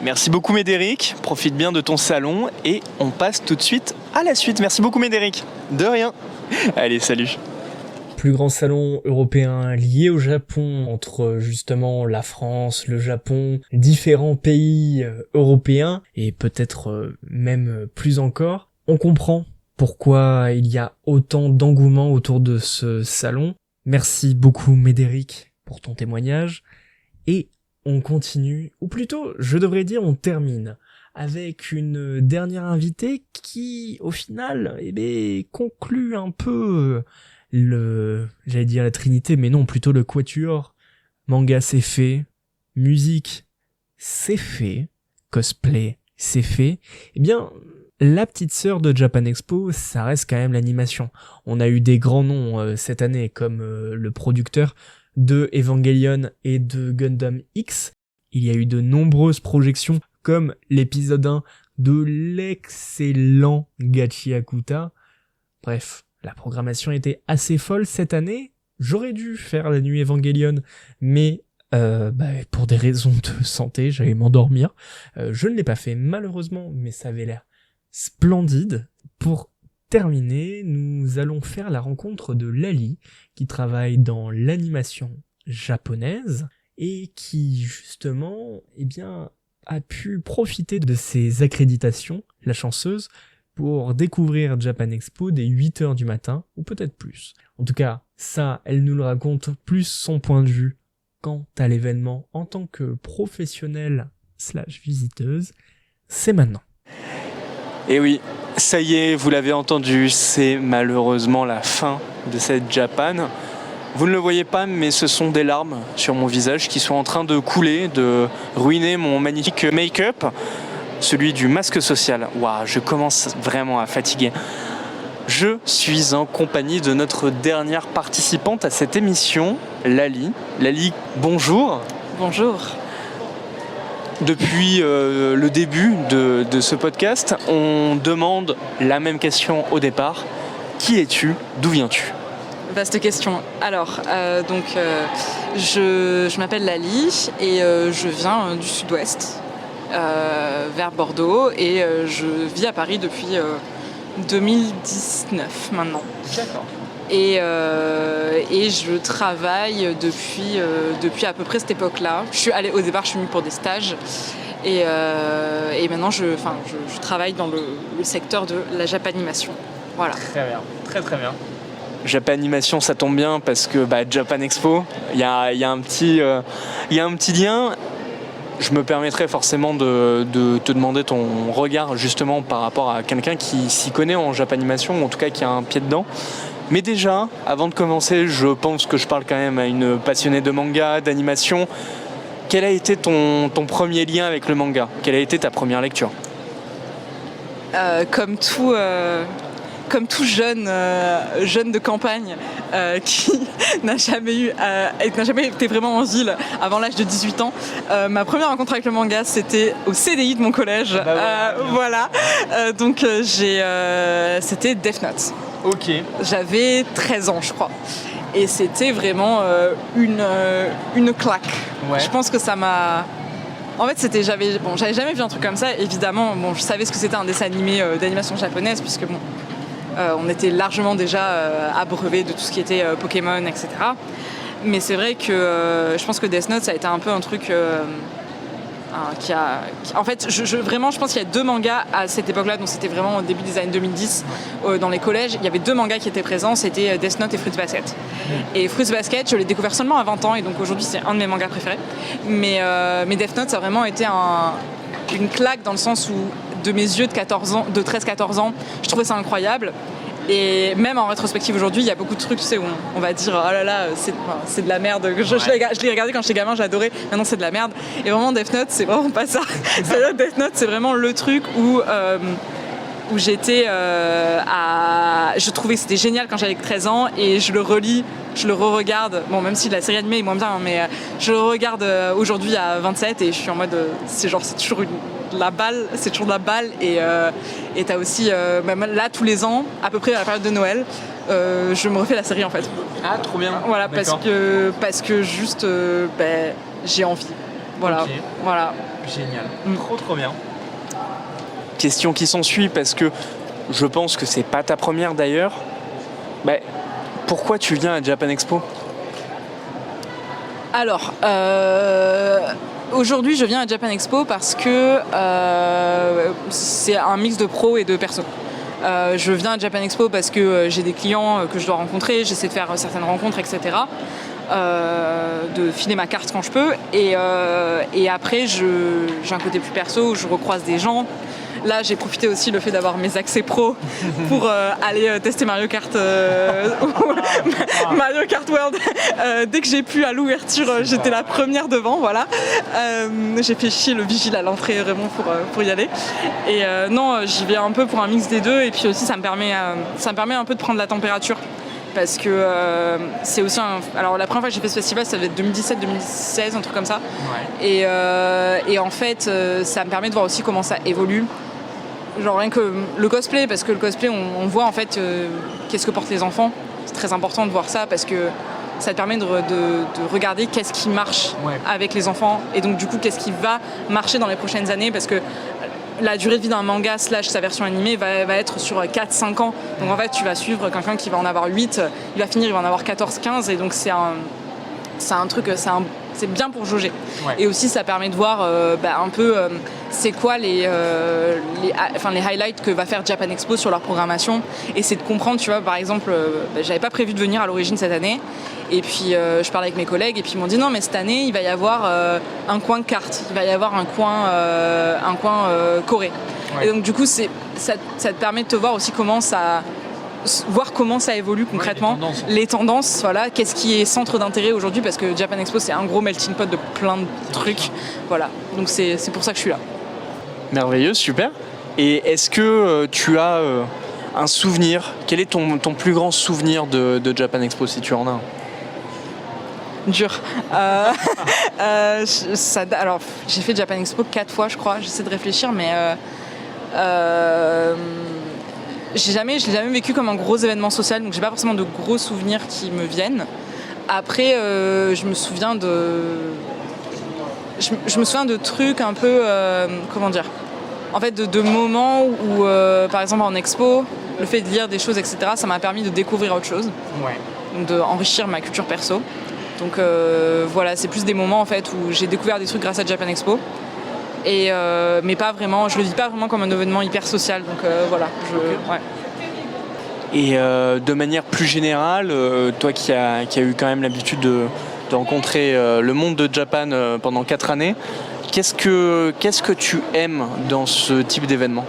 Merci beaucoup, Médéric, profite bien de ton salon et on passe tout de suite à la suite. Merci beaucoup, Médéric. De rien. Allez, salut. Plus grand salon européen lié au Japon, entre justement la France, le Japon, différents pays européens et peut-être même plus encore. On comprend pourquoi il y a autant d'engouement autour de ce salon. Merci beaucoup, Médéric, pour ton témoignage. Et on continue, ou plutôt, je devrais dire, on termine avec une dernière invitée qui, au final, conclut un peu j'allais dire la Trinité, mais non, plutôt le quatuor. Manga, c'est fait. Musique, c'est fait. Cosplay, c'est fait. Eh bien, la petite sœur de Japan Expo, ça reste quand même l'animation. On a eu des grands noms cette année, comme le producteur de Evangelion et de Gundam X. Il y a eu de nombreuses projections comme l'épisode 1 de l'excellent Gachi Akuta. Bref, la programmation était assez folle cette année. J'aurais dû faire la nuit Evangelion, mais pour des raisons de santé, j'allais m'endormir. Je ne l'ai pas fait malheureusement, mais ça avait l'air splendide. Pour terminer, nous allons faire la rencontre de Lali, qui travaille dans l'animation japonaise et qui justement a pu profiter de ses accréditations, la chanceuse, pour découvrir Japan Expo dès 8h du matin, ou peut-être plus. En tout cas, ça, elle nous le raconte, plus son point de vue quant à l'événement en tant que professionnelle / visiteuse. C'est maintenant. Et oui, ça y est, vous l'avez entendu, c'est malheureusement la fin de cette Japan. Vous ne le voyez pas, mais ce sont des larmes sur mon visage qui sont en train de couler, de ruiner mon magnifique make-up, celui du masque social. Waouh, je commence vraiment à fatiguer. Je suis en compagnie de notre dernière participante à cette émission, Lali. Lali, bonjour. Bonjour. Depuis le début de ce podcast, on demande la même question au départ. Qui es-tu? D'où viens-tu? Vaste question. Alors, je m'appelle Lali et je viens du sud-ouest, vers Bordeaux, et je vis à Paris depuis 2019 maintenant. D'accord. Et je travaille depuis à peu près cette époque-là. Au départ, je suis venue pour des stages. Et maintenant, je travaille dans le secteur de la Japanimation. Voilà. Très bien, très bien. Japanimation, ça tombe bien parce que Japan Expo, il y a un petit lien. Je me permettrai forcément de te demander ton regard justement par rapport à quelqu'un qui s'y connaît en Japanimation, ou en tout cas qui a un pied dedans. Mais déjà, avant de commencer, je pense que je parle quand même à une passionnée de manga, d'animation. Quel a été ton premier lien avec le manga? Quelle a été ta première lecture? Comme tout jeune de campagne qui n'a jamais été vraiment en ville avant l'âge de 18 ans, ma première rencontre avec le manga, c'était au CDI de mon collège. Voilà. C'était Death Note. Ok. J'avais 13 ans, je crois. Et c'était vraiment une claque. Ouais. Je pense que ça m'a... En fait, j'avais jamais vu un truc comme ça. Évidemment, je savais ce que c'était un dessin animé d'animation japonaise, puisque on était largement déjà abreuvé de tout ce qui était Pokémon, etc. Mais c'est vrai que je pense que Death Note, ça a été un peu un truc en fait, vraiment, je pense qu'il y a deux mangas à cette époque-là, donc c'était vraiment au début des années 2010, dans les collèges. Il y avait deux mangas qui étaient présents, c'était Death Note et Fruits Basket. Et Fruits Basket, je l'ai découvert seulement à 20 ans, et donc aujourd'hui, c'est un de mes mangas préférés. Mais Death Note, ça a vraiment été une claque dans le sens où, de mes yeux de 13-14 ans, je trouvais ça incroyable. Et même en rétrospective aujourd'hui, il y a beaucoup de trucs, tu sais, où on va dire oh là là, c'est de la merde. Je l'ai regardé quand j'étais gamin, j'adorais. Maintenant, c'est de la merde. Et vraiment, Death Note, c'est vraiment pas ça. Death Note, c'est vraiment le truc où j'étais je trouvais que c'était génial quand j'avais 13 ans, et je le relis, je le re-regarde. Bon, même si la série animée est moins bien, mais je le regarde aujourd'hui à 27, et je suis en mode c'est toujours de la balle, et t'as aussi même là tous les ans, à peu près à la période de Noël, je me refais la série en fait. Ah, trop bien. Voilà, parce que juste j'ai envie. Voilà. Okay. Voilà. Génial. Trop bien. Question qui s'ensuit, parce que je pense que c'est pas ta première d'ailleurs. Pourquoi tu viens à Japan Expo? Alors, aujourd'hui, je viens à Japan Expo parce que c'est un mix de pro et de perso. Je viens à Japan Expo parce que j'ai des clients que je dois rencontrer, j'essaie de faire certaines rencontres, etc. De filer ma carte quand je peux. Et après, j'ai un côté plus perso où je recroise des gens. Là, j'ai profité aussi le fait d'avoir mes accès pro pour aller tester Mario Kart Mario Kart World. Dès que j'ai pu à l'ouverture, j'étais la première devant, voilà. J'ai fait chier le vigile à l'entrée vraiment pour y aller. Et non, j'y vais un peu pour un mix des deux, et puis aussi ça me permet un peu de prendre la température. Parce que c'est aussi alors la première fois que j'ai fait ce festival, ça devait être 2017-2016, un truc comme ça. Ouais. Et en fait, ça me permet de voir aussi comment ça évolue. Genre rien que le cosplay, parce que le cosplay, on voit en fait qu'est-ce que portent les enfants. C'est très important de voir ça, parce que ça te permet de regarder qu'est-ce qui marche avec les enfants, et donc du coup qu'est-ce qui va marcher dans les prochaines années, parce que la durée de vie d'un manga / sa version animée va être sur 4-5 ans. Donc en fait, tu vas suivre quelqu'un qui va en avoir 8, il va finir, il va en avoir 14-15, et donc c'est un truc, c'est bien pour jauger. Ouais. Et aussi, ça permet de voir un peu c'est quoi les highlights que va faire Japan Expo sur leur programmation. Et c'est de comprendre, tu vois, par exemple, j'avais pas prévu de venir à l'origine cette année. Et puis je parlais avec mes collègues, et puis ils m'ont dit non, mais cette année il va y avoir un coin cartes, il va y avoir un coin Corée. Ouais. Et donc du coup ça te permet de te voir aussi comment ça évolue concrètement, les tendances, voilà, qu'est-ce qui est centre d'intérêt aujourd'hui, parce que Japan Expo c'est un gros melting pot de plein de trucs, voilà. Donc c'est pour ça que je suis là. Merveilleux, super. Et est-ce que tu as un souvenir. Quel est ton plus grand souvenir de Japan Expo, si tu en as un? Dur. Alors, j'ai fait Japan Expo 4 fois, je crois. J'essaie de réfléchir, mais j'ai jamais vécu comme un gros événement social, donc j'ai pas forcément de gros souvenirs qui me viennent. Après, je me souviens de trucs un peu, comment dire, en fait, de moments où, par exemple en expo, le fait de lire des choses, etc., ça m'a permis de découvrir autre chose, donc d'enrichir ma culture perso. Donc voilà, c'est plus des moments en fait où j'ai découvert des trucs grâce à Japan Expo. Et, mais pas vraiment, je le vis pas vraiment comme un événement hyper social. Donc voilà. Ouais. Et de manière plus générale, toi qui as eu quand même l'habitude de rencontrer le monde de Japan pendant 4 années, qu'est-ce que tu aimes dans ce type d'événement?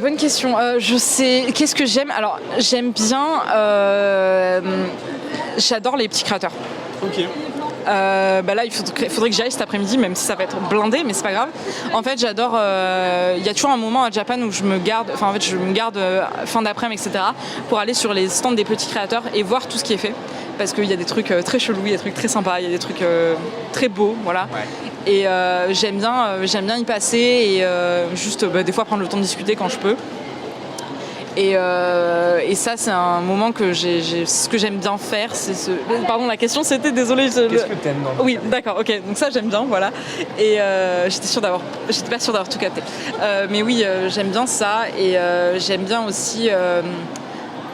Bonne question. Je sais. Qu'est-ce que j'aime? Alors, j'aime bien. J'adore les petits créateurs. Ok. Là, il faudrait que j'aille cet après-midi, même si ça va être blindé, mais c'est pas grave. En fait, j'adore. Il y a toujours un moment à Japan où je me garde fin d'après-midi, etc., pour aller sur les stands des petits créateurs et voir tout ce qui est fait. Parce qu'il y a des trucs très chelous, il y a des trucs très sympas, il y a des trucs très beaux, voilà. Ouais. Et j'aime bien y passer et juste des fois prendre le temps de discuter quand je peux. Et ça, c'est un moment que ce que j'aime bien faire. Pardon, la question c'était, désolée. Qu'est-ce que t'aimes dans le Oui, d'accord, ok. Donc ça, j'aime bien, voilà. Et j'étais pas sûre d'avoir tout capté. Mais oui, j'aime bien ça et j'aime bien aussi.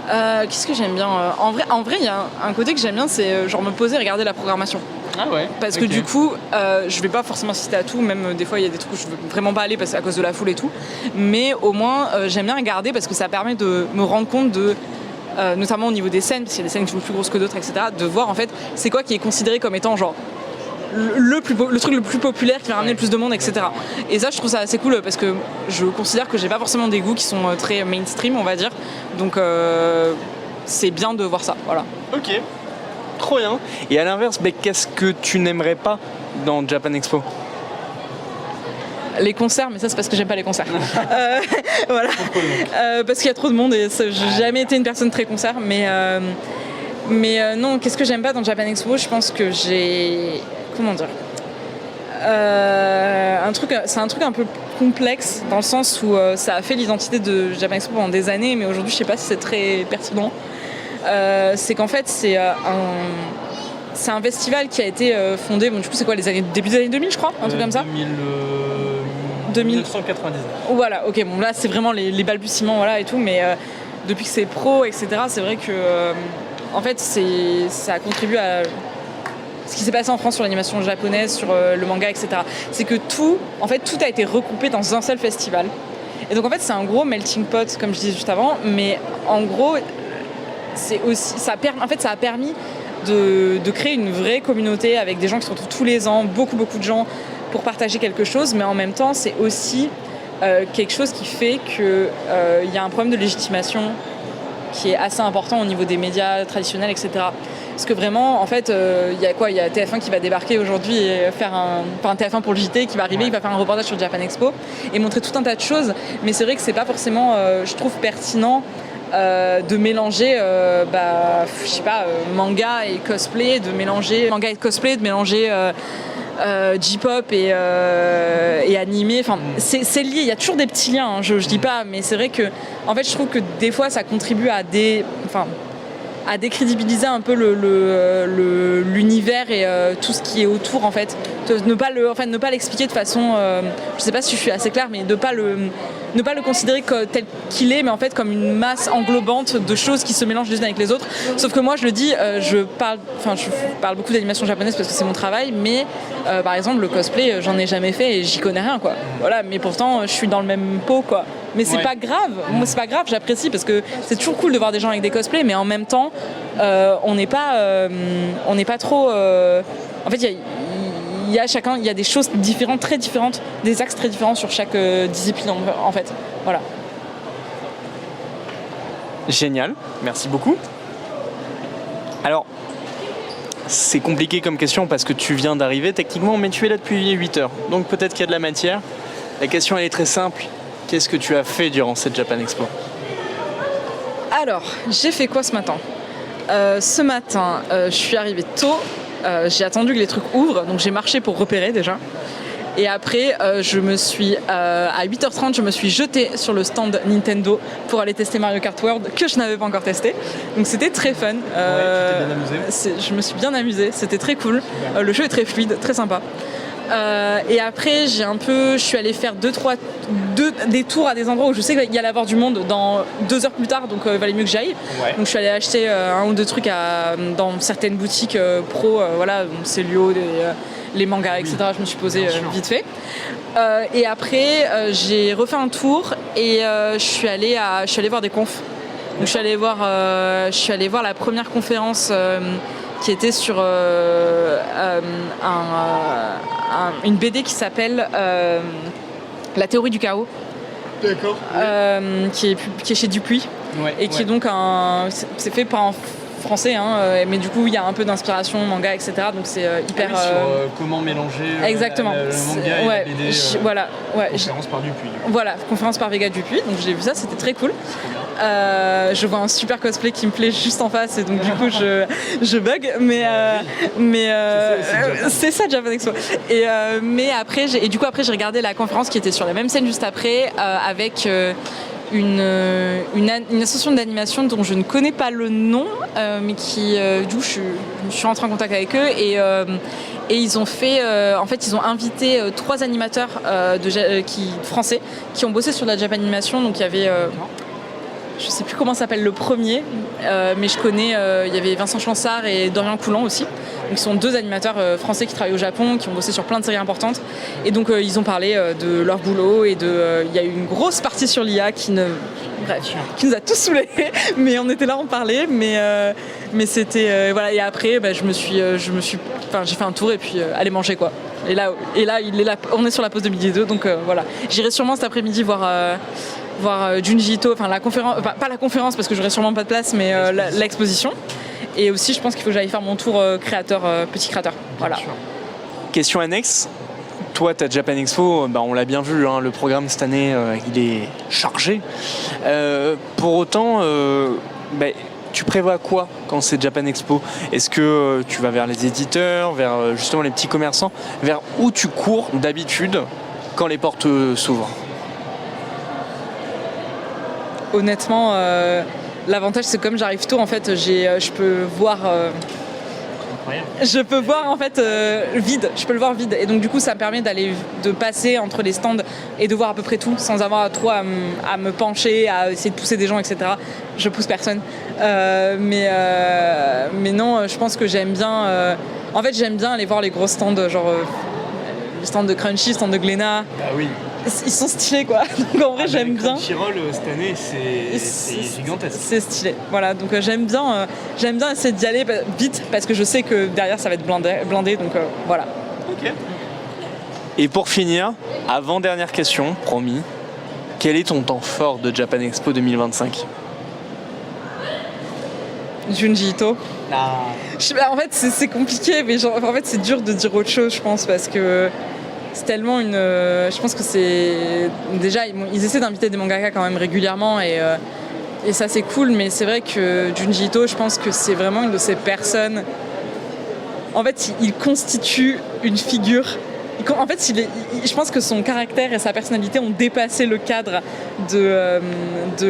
Qu'est-ce que j'aime bien En vrai, il y a un côté que j'aime bien, c'est genre me poser et regarder la programmation. Ah ouais. Parce que du coup, je vais pas forcément assister à tout, même des fois il y a des trucs où je veux vraiment pas aller parce à cause de la foule et tout. Mais au moins, j'aime bien regarder parce que ça permet de me rendre compte de, notamment au niveau des scènes, parce qu'il y a des scènes qui sont plus grosses que d'autres, etc., de voir en fait c'est quoi qui est considéré comme étant genre le truc le plus populaire qui va ramener le plus de monde, etc. Et ça, je trouve ça assez cool parce que je considère que j'ai pas forcément des goûts qui sont très mainstream, on va dire. Donc c'est bien de voir ça, voilà. Ok. Trop bien. Et à l'inverse, qu'est-ce que tu n'aimerais pas dans Japan Expo? Les concerts, mais ça c'est parce que j'aime pas les concerts. Voilà. Parce qu'il y a trop de monde et j'ai jamais été une personne très concert. Mais non, qu'est-ce que j'aime pas dans Japan Expo? Je pense que j'ai... Comment dire, c'est un truc un peu complexe dans le sens où ça a fait l'identité de Japan Expo pendant des années, mais aujourd'hui je sais pas si c'est très pertinent. C'est qu'en fait c'est un festival qui a été fondé, bon, du coup c'est quoi, début des années 2000 je crois, un truc comme ça 1999. Voilà, ok, bon là c'est vraiment les balbutiements, voilà, et tout, mais depuis que c'est pro, etc., c'est vrai que en fait ça a contribué à ce qui s'est passé en France sur l'animation japonaise, sur le manga, etc. C'est que tout a été recoupé dans un seul festival. Et donc en fait c'est un gros melting pot, comme je disais juste avant, mais en gros c'est aussi, ça a permis de créer une vraie communauté avec des gens qui se retrouvent tous les ans, beaucoup de gens, pour partager quelque chose, mais en même temps c'est aussi quelque chose qui fait qu'il y a un problème de légitimation qui est assez important au niveau des médias traditionnels, etc. Parce que vraiment, en fait, il y a TF1 qui va débarquer aujourd'hui et faire un TF1 pour le JT qui va arriver, il va faire un reportage sur Japan Expo et montrer tout un tas de choses, mais c'est vrai que c'est pas forcément, je trouve, pertinent de mélanger je sais pas, manga et cosplay, de mélanger J-pop et animé, enfin c'est lié, il y a toujours des petits liens, hein, je dis pas, mais c'est vrai que en fait je trouve que des fois ça contribue à décrédibiliser un peu l'univers et tout ce qui est autour, en fait. Ne pas l'expliquer de façon, je sais pas si je suis assez claire, mais ne pas le considérer tel qu'il est, mais en fait comme une masse englobante de choses qui se mélangent les unes avec les autres. Sauf que moi je le dis, je parle beaucoup d'animation japonaise parce que c'est mon travail, mais par exemple le cosplay j'en ai jamais fait et j'y connais rien, quoi. Voilà, mais pourtant je suis dans le même pot, quoi. Mais c'est pas grave, moi c'est pas grave, j'apprécie parce que c'est toujours cool de voir des gens avec des cosplays, mais en même temps on n'est pas trop, en fait il y a des choses différentes, très différentes, des axes très différents sur chaque discipline, en fait. Voilà. Génial, merci beaucoup. Alors, c'est compliqué comme question parce que tu viens d'arriver techniquement, mais tu es là depuis 8 heures. Donc peut-être qu'il y a de la matière. La question elle est très simple. Qu'est-ce que tu as fait durant cette Japan Expo? Alors, j'ai fait quoi ce matin? Ce matin, je suis arrivée tôt. J'ai attendu que les trucs ouvrent, donc j'ai marché pour repérer déjà. Et après, je me suis à 8h30, je me suis jetée sur le stand Nintendo pour aller tester Mario Kart World que je n'avais pas encore testé. Donc c'était très fun. Tu t'es bien amusée? Je me suis bien amusée, c'était très cool. Le jeu est très fluide, très sympa. Et après, je suis allée faire des tours à des endroits où je sais qu'il y allait avoir du monde dans 2 heures plus tard, donc il valait mieux que j'aille. Ouais. Donc je suis allée acheter 1 ou 2 trucs dans certaines boutiques pro, voilà, Célio, les mangas, etc. Je me suis posée vite fait. Et après, j'ai refait un tour et je suis allée voir des confs. Donc je suis allée voir la première conférence qui était sur une BD qui s'appelle La théorie du chaos. D'accord. Qui est chez Dupuis. Ouais, et qui est donc c'est fait par un français, mais du coup il y a un peu d'inspiration manga, etc. Donc c'est hyper. Sur comment mélanger exactement. Le manga et la BD. Voilà. Ouais, conférence par Dupuis. Voilà, conférence par Vega Dupuis. Donc j'ai vu ça, c'était très cool. Je vois un super cosplay qui me plaît juste en face et donc du coup je bug, mais c'est ça Japan Expo. Mais après du coup j'ai regardé la conférence qui était sur la même scène juste après avec une association d'animation dont je ne connais pas le nom, mais qui d'où je suis rentrée en contact avec eux et ils ont fait en fait ils ont invité 3 animateurs français qui ont bossé sur la Japanimation. Donc il y avait je sais plus comment s'appelle le premier, mais je connais, il y avait Vincent Chansard et Dorian Coulant aussi. Donc ils sont 2 animateurs français qui travaillent au Japon, qui ont bossé sur plein de séries importantes. Et donc ils ont parlé de leur boulot et il y a eu une grosse partie sur l'IA qui nous a tous saoulés. Mais on était là, on parlait, mais c'était voilà. Et après, j'ai fait un tour et puis aller manger quoi. Et là, on est sur la pause de midi 2, donc voilà. J'irai sûrement cet après-midi voir Junji Ito, enfin la conférence, pas la conférence parce que j'aurai sûrement pas de place, mais l'exposition. Et aussi, je pense qu'il faut que j'aille faire mon tour petit créateur. Voilà. Question annexe. Toi, ta Japan Expo, on l'a bien vu, le programme cette année, il est chargé. Pour autant, tu prévois quoi quand c'est Japan Expo? Est-ce que tu vas vers les éditeurs, vers justement les petits commerçants, vers où tu cours d'habitude quand les portes s'ouvrent? Honnêtement, l'avantage c'est comme j'arrive tôt, en fait, je peux voir en fait vide. Je peux le voir vide, et donc du coup ça me permet de passer entre les stands et de voir à peu près tout sans avoir trop à me pencher, à essayer de pousser des gens, etc. Je pousse personne, mais non, je pense que j'aime bien. En fait, j'aime bien aller voir les gros stands, genre les stands de Crunchy, stands de Glénat. Ah oui. Ils sont stylés quoi, donc en vrai j'aime bien. Crunchyroll cette année c'est gigantesque. C'est stylé, voilà, donc j'aime bien essayer d'y aller vite parce que je sais que derrière ça va être blindé, donc voilà. Ok. Et pour finir, avant-dernière question, promis, quel est ton temps fort de Japan Expo 2025? Junji Ito. En fait c'est compliqué, mais en fait c'est dur de dire autre chose, je pense, parce que c'est tellement je pense que c'est... Déjà, ils essaient d'inviter des mangaka quand même régulièrement et ça c'est cool, mais c'est vrai que Junji Ito, je pense que c'est vraiment une de ces personnes... En fait, il constitue une figure... En fait, je pense que son caractère et sa personnalité ont dépassé le cadre de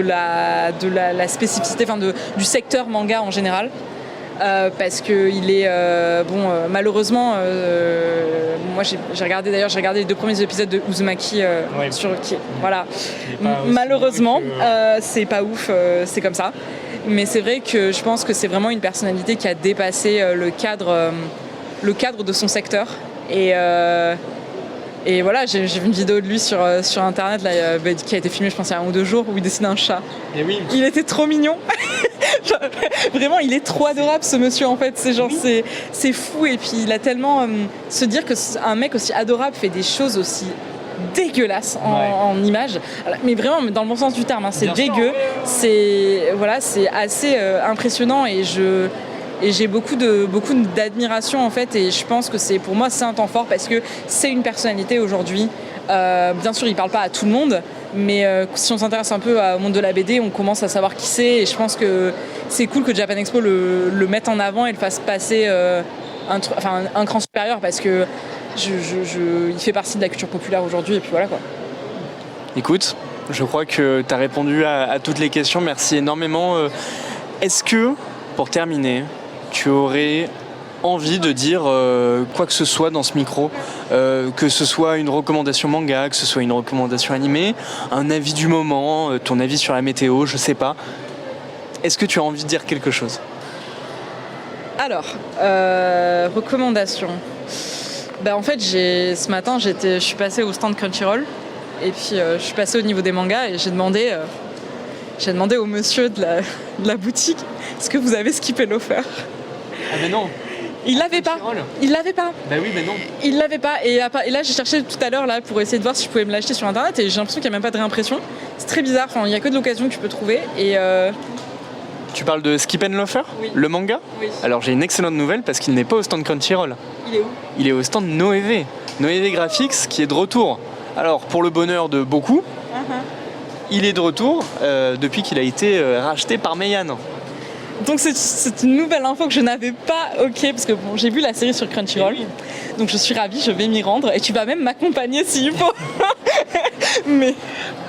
la spécificité, du secteur manga en général. Parce que il est malheureusement moi j'ai regardé les 2 premiers épisodes de Uzumaki voilà, malheureusement c'est pas ouf, c'est comme ça, mais c'est vrai que je pense que c'est vraiment une personnalité qui a dépassé le cadre de son secteur et voilà, j'ai vu une vidéo de lui sur internet là, qui a été filmée je pense il y a 1 ou 2 jours, où il dessine un chat. Et oui. Il était trop mignon. Genre, vraiment il est trop adorable ce monsieur, en fait, c'est genre c'est fou, et puis il a tellement se dire que un mec aussi adorable fait des choses aussi dégueulasses en images, mais vraiment dans le bon sens du terme, c'est bien dégueu, c'est assez impressionnant, et Et j'ai beaucoup d'admiration en fait, et je pense que pour moi c'est un temps fort parce que c'est une personnalité aujourd'hui. Bien sûr, il parle pas à tout le monde, mais si on s'intéresse un peu au monde de la BD, on commence à savoir qui c'est, et je pense que c'est cool que Japan Expo le mette en avant et le fasse passer un cran supérieur, parce que il fait partie de la culture populaire aujourd'hui, et puis voilà quoi. Écoute, je crois que tu as répondu à toutes les questions, merci énormément. Est-ce que, pour terminer, tu aurais envie de dire quoi que ce soit dans ce micro, que ce soit une recommandation manga, que ce soit une recommandation animée, un avis du moment, ton avis sur la météo, je sais pas. Est-ce que tu as envie de dire quelque chose ? Alors, recommandation. En fait, ce matin, je suis passée au stand Crunchyroll, et puis je suis passée au niveau des mangas, et j'ai demandé au monsieur de la boutique, est-ce que vous avez Skip and Loafer ? Ah mais non. Il l'avait pas. Bah oui, mais non. Il l'avait pas. Et là, j'ai cherché tout à l'heure là pour essayer de voir si je pouvais me l'acheter sur internet, et j'ai l'impression qu'il n'y a même pas de réimpression. C'est très bizarre. Enfin, il n'y a que de l'occasion que tu peux trouver. Et Tu parles de Skip and Loafer ? Oui. Le manga ? Oui. Alors j'ai une excellente nouvelle parce qu'il n'est pas au stand Crunchyroll. Il est où ? Il est au stand Noévé. Noévé Graphics qui est de retour. Alors pour le bonheur de beaucoup, il est de retour depuis qu'il a été racheté par Meian. Donc c'est une nouvelle info que je n'avais pas, parce que j'ai vu la série sur Crunchyroll, donc je suis ravie, je vais m'y rendre, et tu vas même m'accompagner s'il faut. Mais...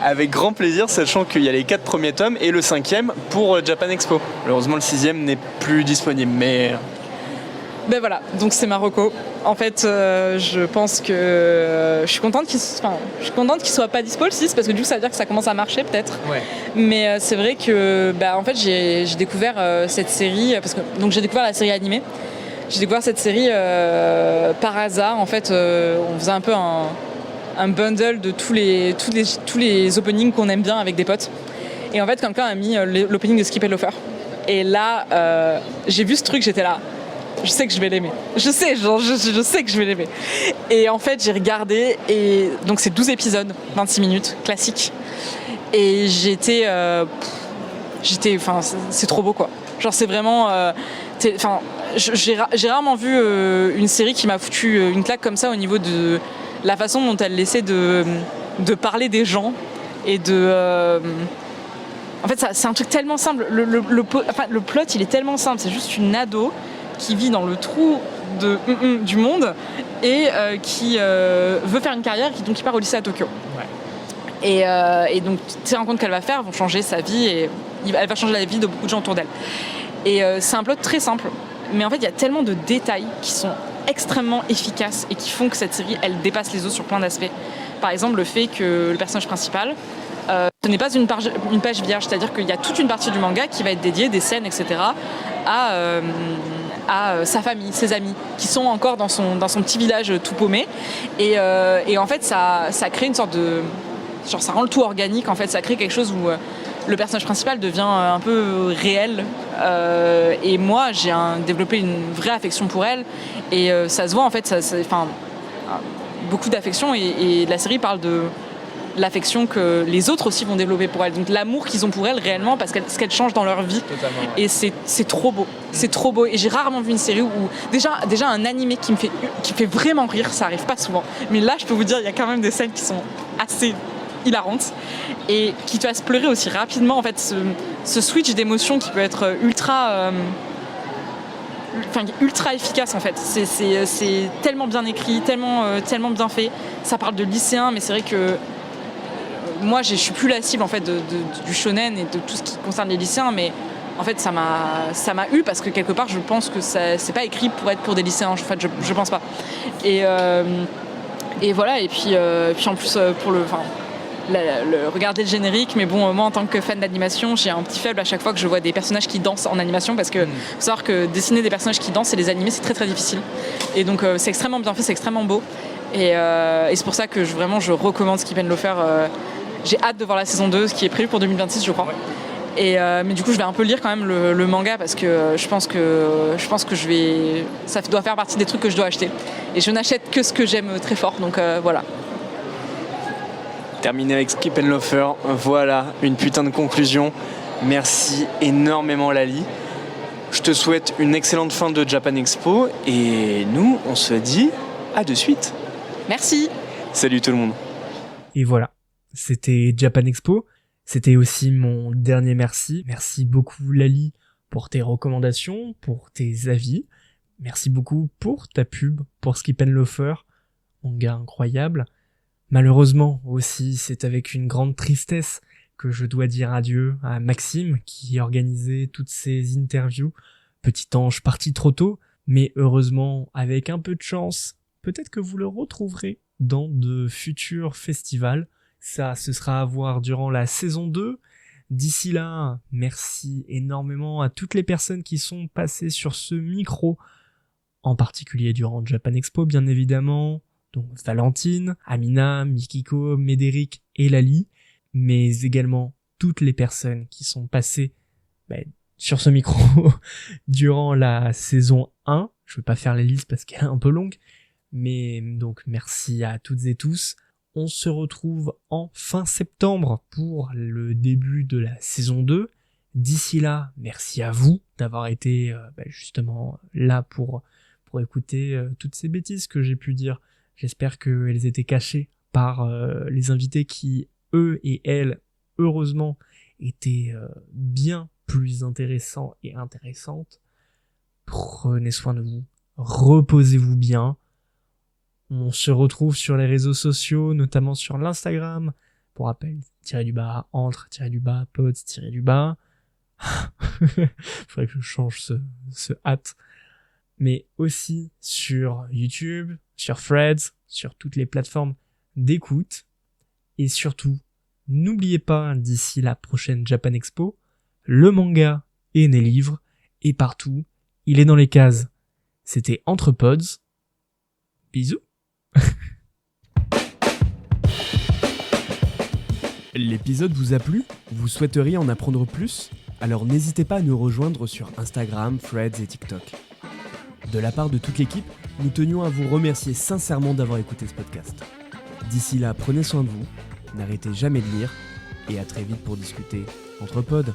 Avec grand plaisir, sachant qu'il y a les 4 premiers tomes et le 5e pour Japan Expo. Malheureusement le 6e n'est plus disponible, mais... voilà, donc c'est ma reco. En fait, je pense que je suis contente qu'il soit pas dispo le 6, parce que du coup ça veut dire que ça commence à marcher peut-être. Ouais. Mais c'est vrai que en fait j'ai découvert cette série, parce que donc j'ai découvert la série animée. J'ai découvert cette série par hasard. En fait, on faisait un peu un bundle de tous les openings qu'on aime bien avec des potes. Et en fait, quelqu'un a mis l'opening de Skip and Loafer. Et là, j'ai vu ce truc, j'étais là. Je sais que je vais l'aimer. Je sais que je vais l'aimer. Et en fait, j'ai regardé, et donc c'est 12 épisodes, 26 minutes, classique. Et c'est trop beau quoi. Genre c'est vraiment, j'ai rarement vu une série qui m'a foutu une claque comme ça au niveau de la façon dont elle essaie de parler des gens et de. En fait, c'est un truc tellement simple. Le plot, il est tellement simple. C'est juste une ado qui vit dans le trou du monde et qui veut faire une carrière, donc qui part au lycée à Tokyo. Ouais. Et donc, ces rencontres qu'elle va faire vont changer sa vie, et elle va changer la vie de beaucoup de gens autour d'elle. Et c'est un plot très simple, mais en fait, il y a tellement de détails qui sont extrêmement efficaces et qui font que cette série, elle dépasse les autres sur plein d'aspects. Par exemple, le fait que le personnage principal, ce n'est pas une page vierge, c'est-à-dire qu'il y a toute une partie du manga qui va être dédiée, des scènes, etc., à sa famille, ses amis, qui sont encore dans son petit village tout paumé. Et en fait, ça crée une sorte de... Genre, ça rend le tout organique, en fait. Ça crée quelque chose où le personnage principal devient un peu réel. Et moi, j'ai développé une vraie affection pour elle. Et ça se voit, en fait, beaucoup d'affection. Et la série parle de l'affection que les autres aussi vont développer pour elle, donc l'amour qu'ils ont pour elle réellement, parce ce qu'elle change dans leur vie. Totalement, ouais. Et c'est trop beau, c'est trop beau. Et j'ai rarement vu une série où déjà un animé qui me fait vraiment rire, ça arrive pas souvent, mais là je peux vous dire, il y a quand même des scènes qui sont assez hilarantes et qui te fassent pleurer aussi rapidement. En fait, ce switch d'émotions qui peut être ultra efficace en fait. C'est tellement bien écrit, tellement bien fait. Ça parle de lycéens, mais c'est vrai que moi, je suis plus la cible en fait du shonen et de tout ce qui concerne les lycéens, mais en fait, ça m'a eu, parce que quelque part, je pense que c'est pas écrit pour être pour des lycéens. En fait, je pense pas. Et voilà. Et puis en plus pour regarder le générique, mais bon, moi en tant que fan d'animation, j'ai un petit faible à chaque fois que je vois des personnages qui dansent en animation, parce que faut savoir que dessiner des personnages qui dansent et les animer, c'est très très difficile. Et donc c'est extrêmement bien fait, c'est extrêmement beau. Et c'est pour ça que je recommande Skip and Loafer. J'ai hâte de voir la saison 2, qui est prévue pour 2026, je crois. Ouais. Mais du coup, je vais un peu lire quand même le manga, parce que je pense que ça doit faire partie des trucs que je dois acheter. Et je n'achète que ce que j'aime très fort, donc voilà. Terminé avec Skip and Loafer, voilà une putain de conclusion. Merci énormément Lali. Je te souhaite une excellente fin de Japan Expo et nous, on se dit à de suite. Merci. Salut tout le monde. Et voilà, c'était Japan Expo. C'était aussi mon dernier merci. Merci beaucoup Lali pour tes recommandations, pour tes avis. Merci beaucoup pour ta pub, pour Skip and Loafer, manga incroyable. Malheureusement aussi, c'est avec une grande tristesse que je dois dire adieu à Maxime qui organisait toutes ces interviews. Petit ange parti trop tôt, mais heureusement, avec un peu de chance, peut-être que vous le retrouverez dans de futurs festivals. Ça, ce sera à voir durant la saison 2. D'ici là, merci énormément à toutes les personnes qui sont passées sur ce micro, en particulier durant Japan Expo, bien évidemment. Donc Valentine, Amina, Mikiko, Médéric et Lali, mais également toutes les personnes qui sont passées sur ce micro durant la saison 1. Je vais pas faire la liste parce qu'elle est un peu longue, mais donc merci à toutes et tous. On se retrouve en fin septembre pour le début de la saison 2. D'ici là, merci à vous d'avoir été justement là pour écouter toutes ces bêtises que j'ai pu dire. J'espère qu'elles étaient cachées par les invités qui, eux et elles, heureusement, étaient bien plus intéressants et intéressantes. Prenez soin de vous, reposez-vous bien. On se retrouve sur les réseaux sociaux, notamment sur l'Instagram. Pour rappel, _, entre, _, pods, _. Faudrait que je change ce hâte. Mais aussi sur YouTube, sur Threads, sur toutes les plateformes d'écoute. Et surtout, n'oubliez pas, d'ici la prochaine Japan Expo, le manga est né livre, et partout, il est dans les cases. C'était Entre Pods. Bisous. L'épisode vous a plu ? Vous souhaiteriez en apprendre plus ? Alors n'hésitez pas à nous rejoindre sur Instagram, Threads et TikTok. De la part de toute l'équipe, nous tenions à vous remercier sincèrement d'avoir écouté ce podcast. D'ici là, prenez soin de vous, n'arrêtez jamais de lire, et à très vite pour discuter entre pods.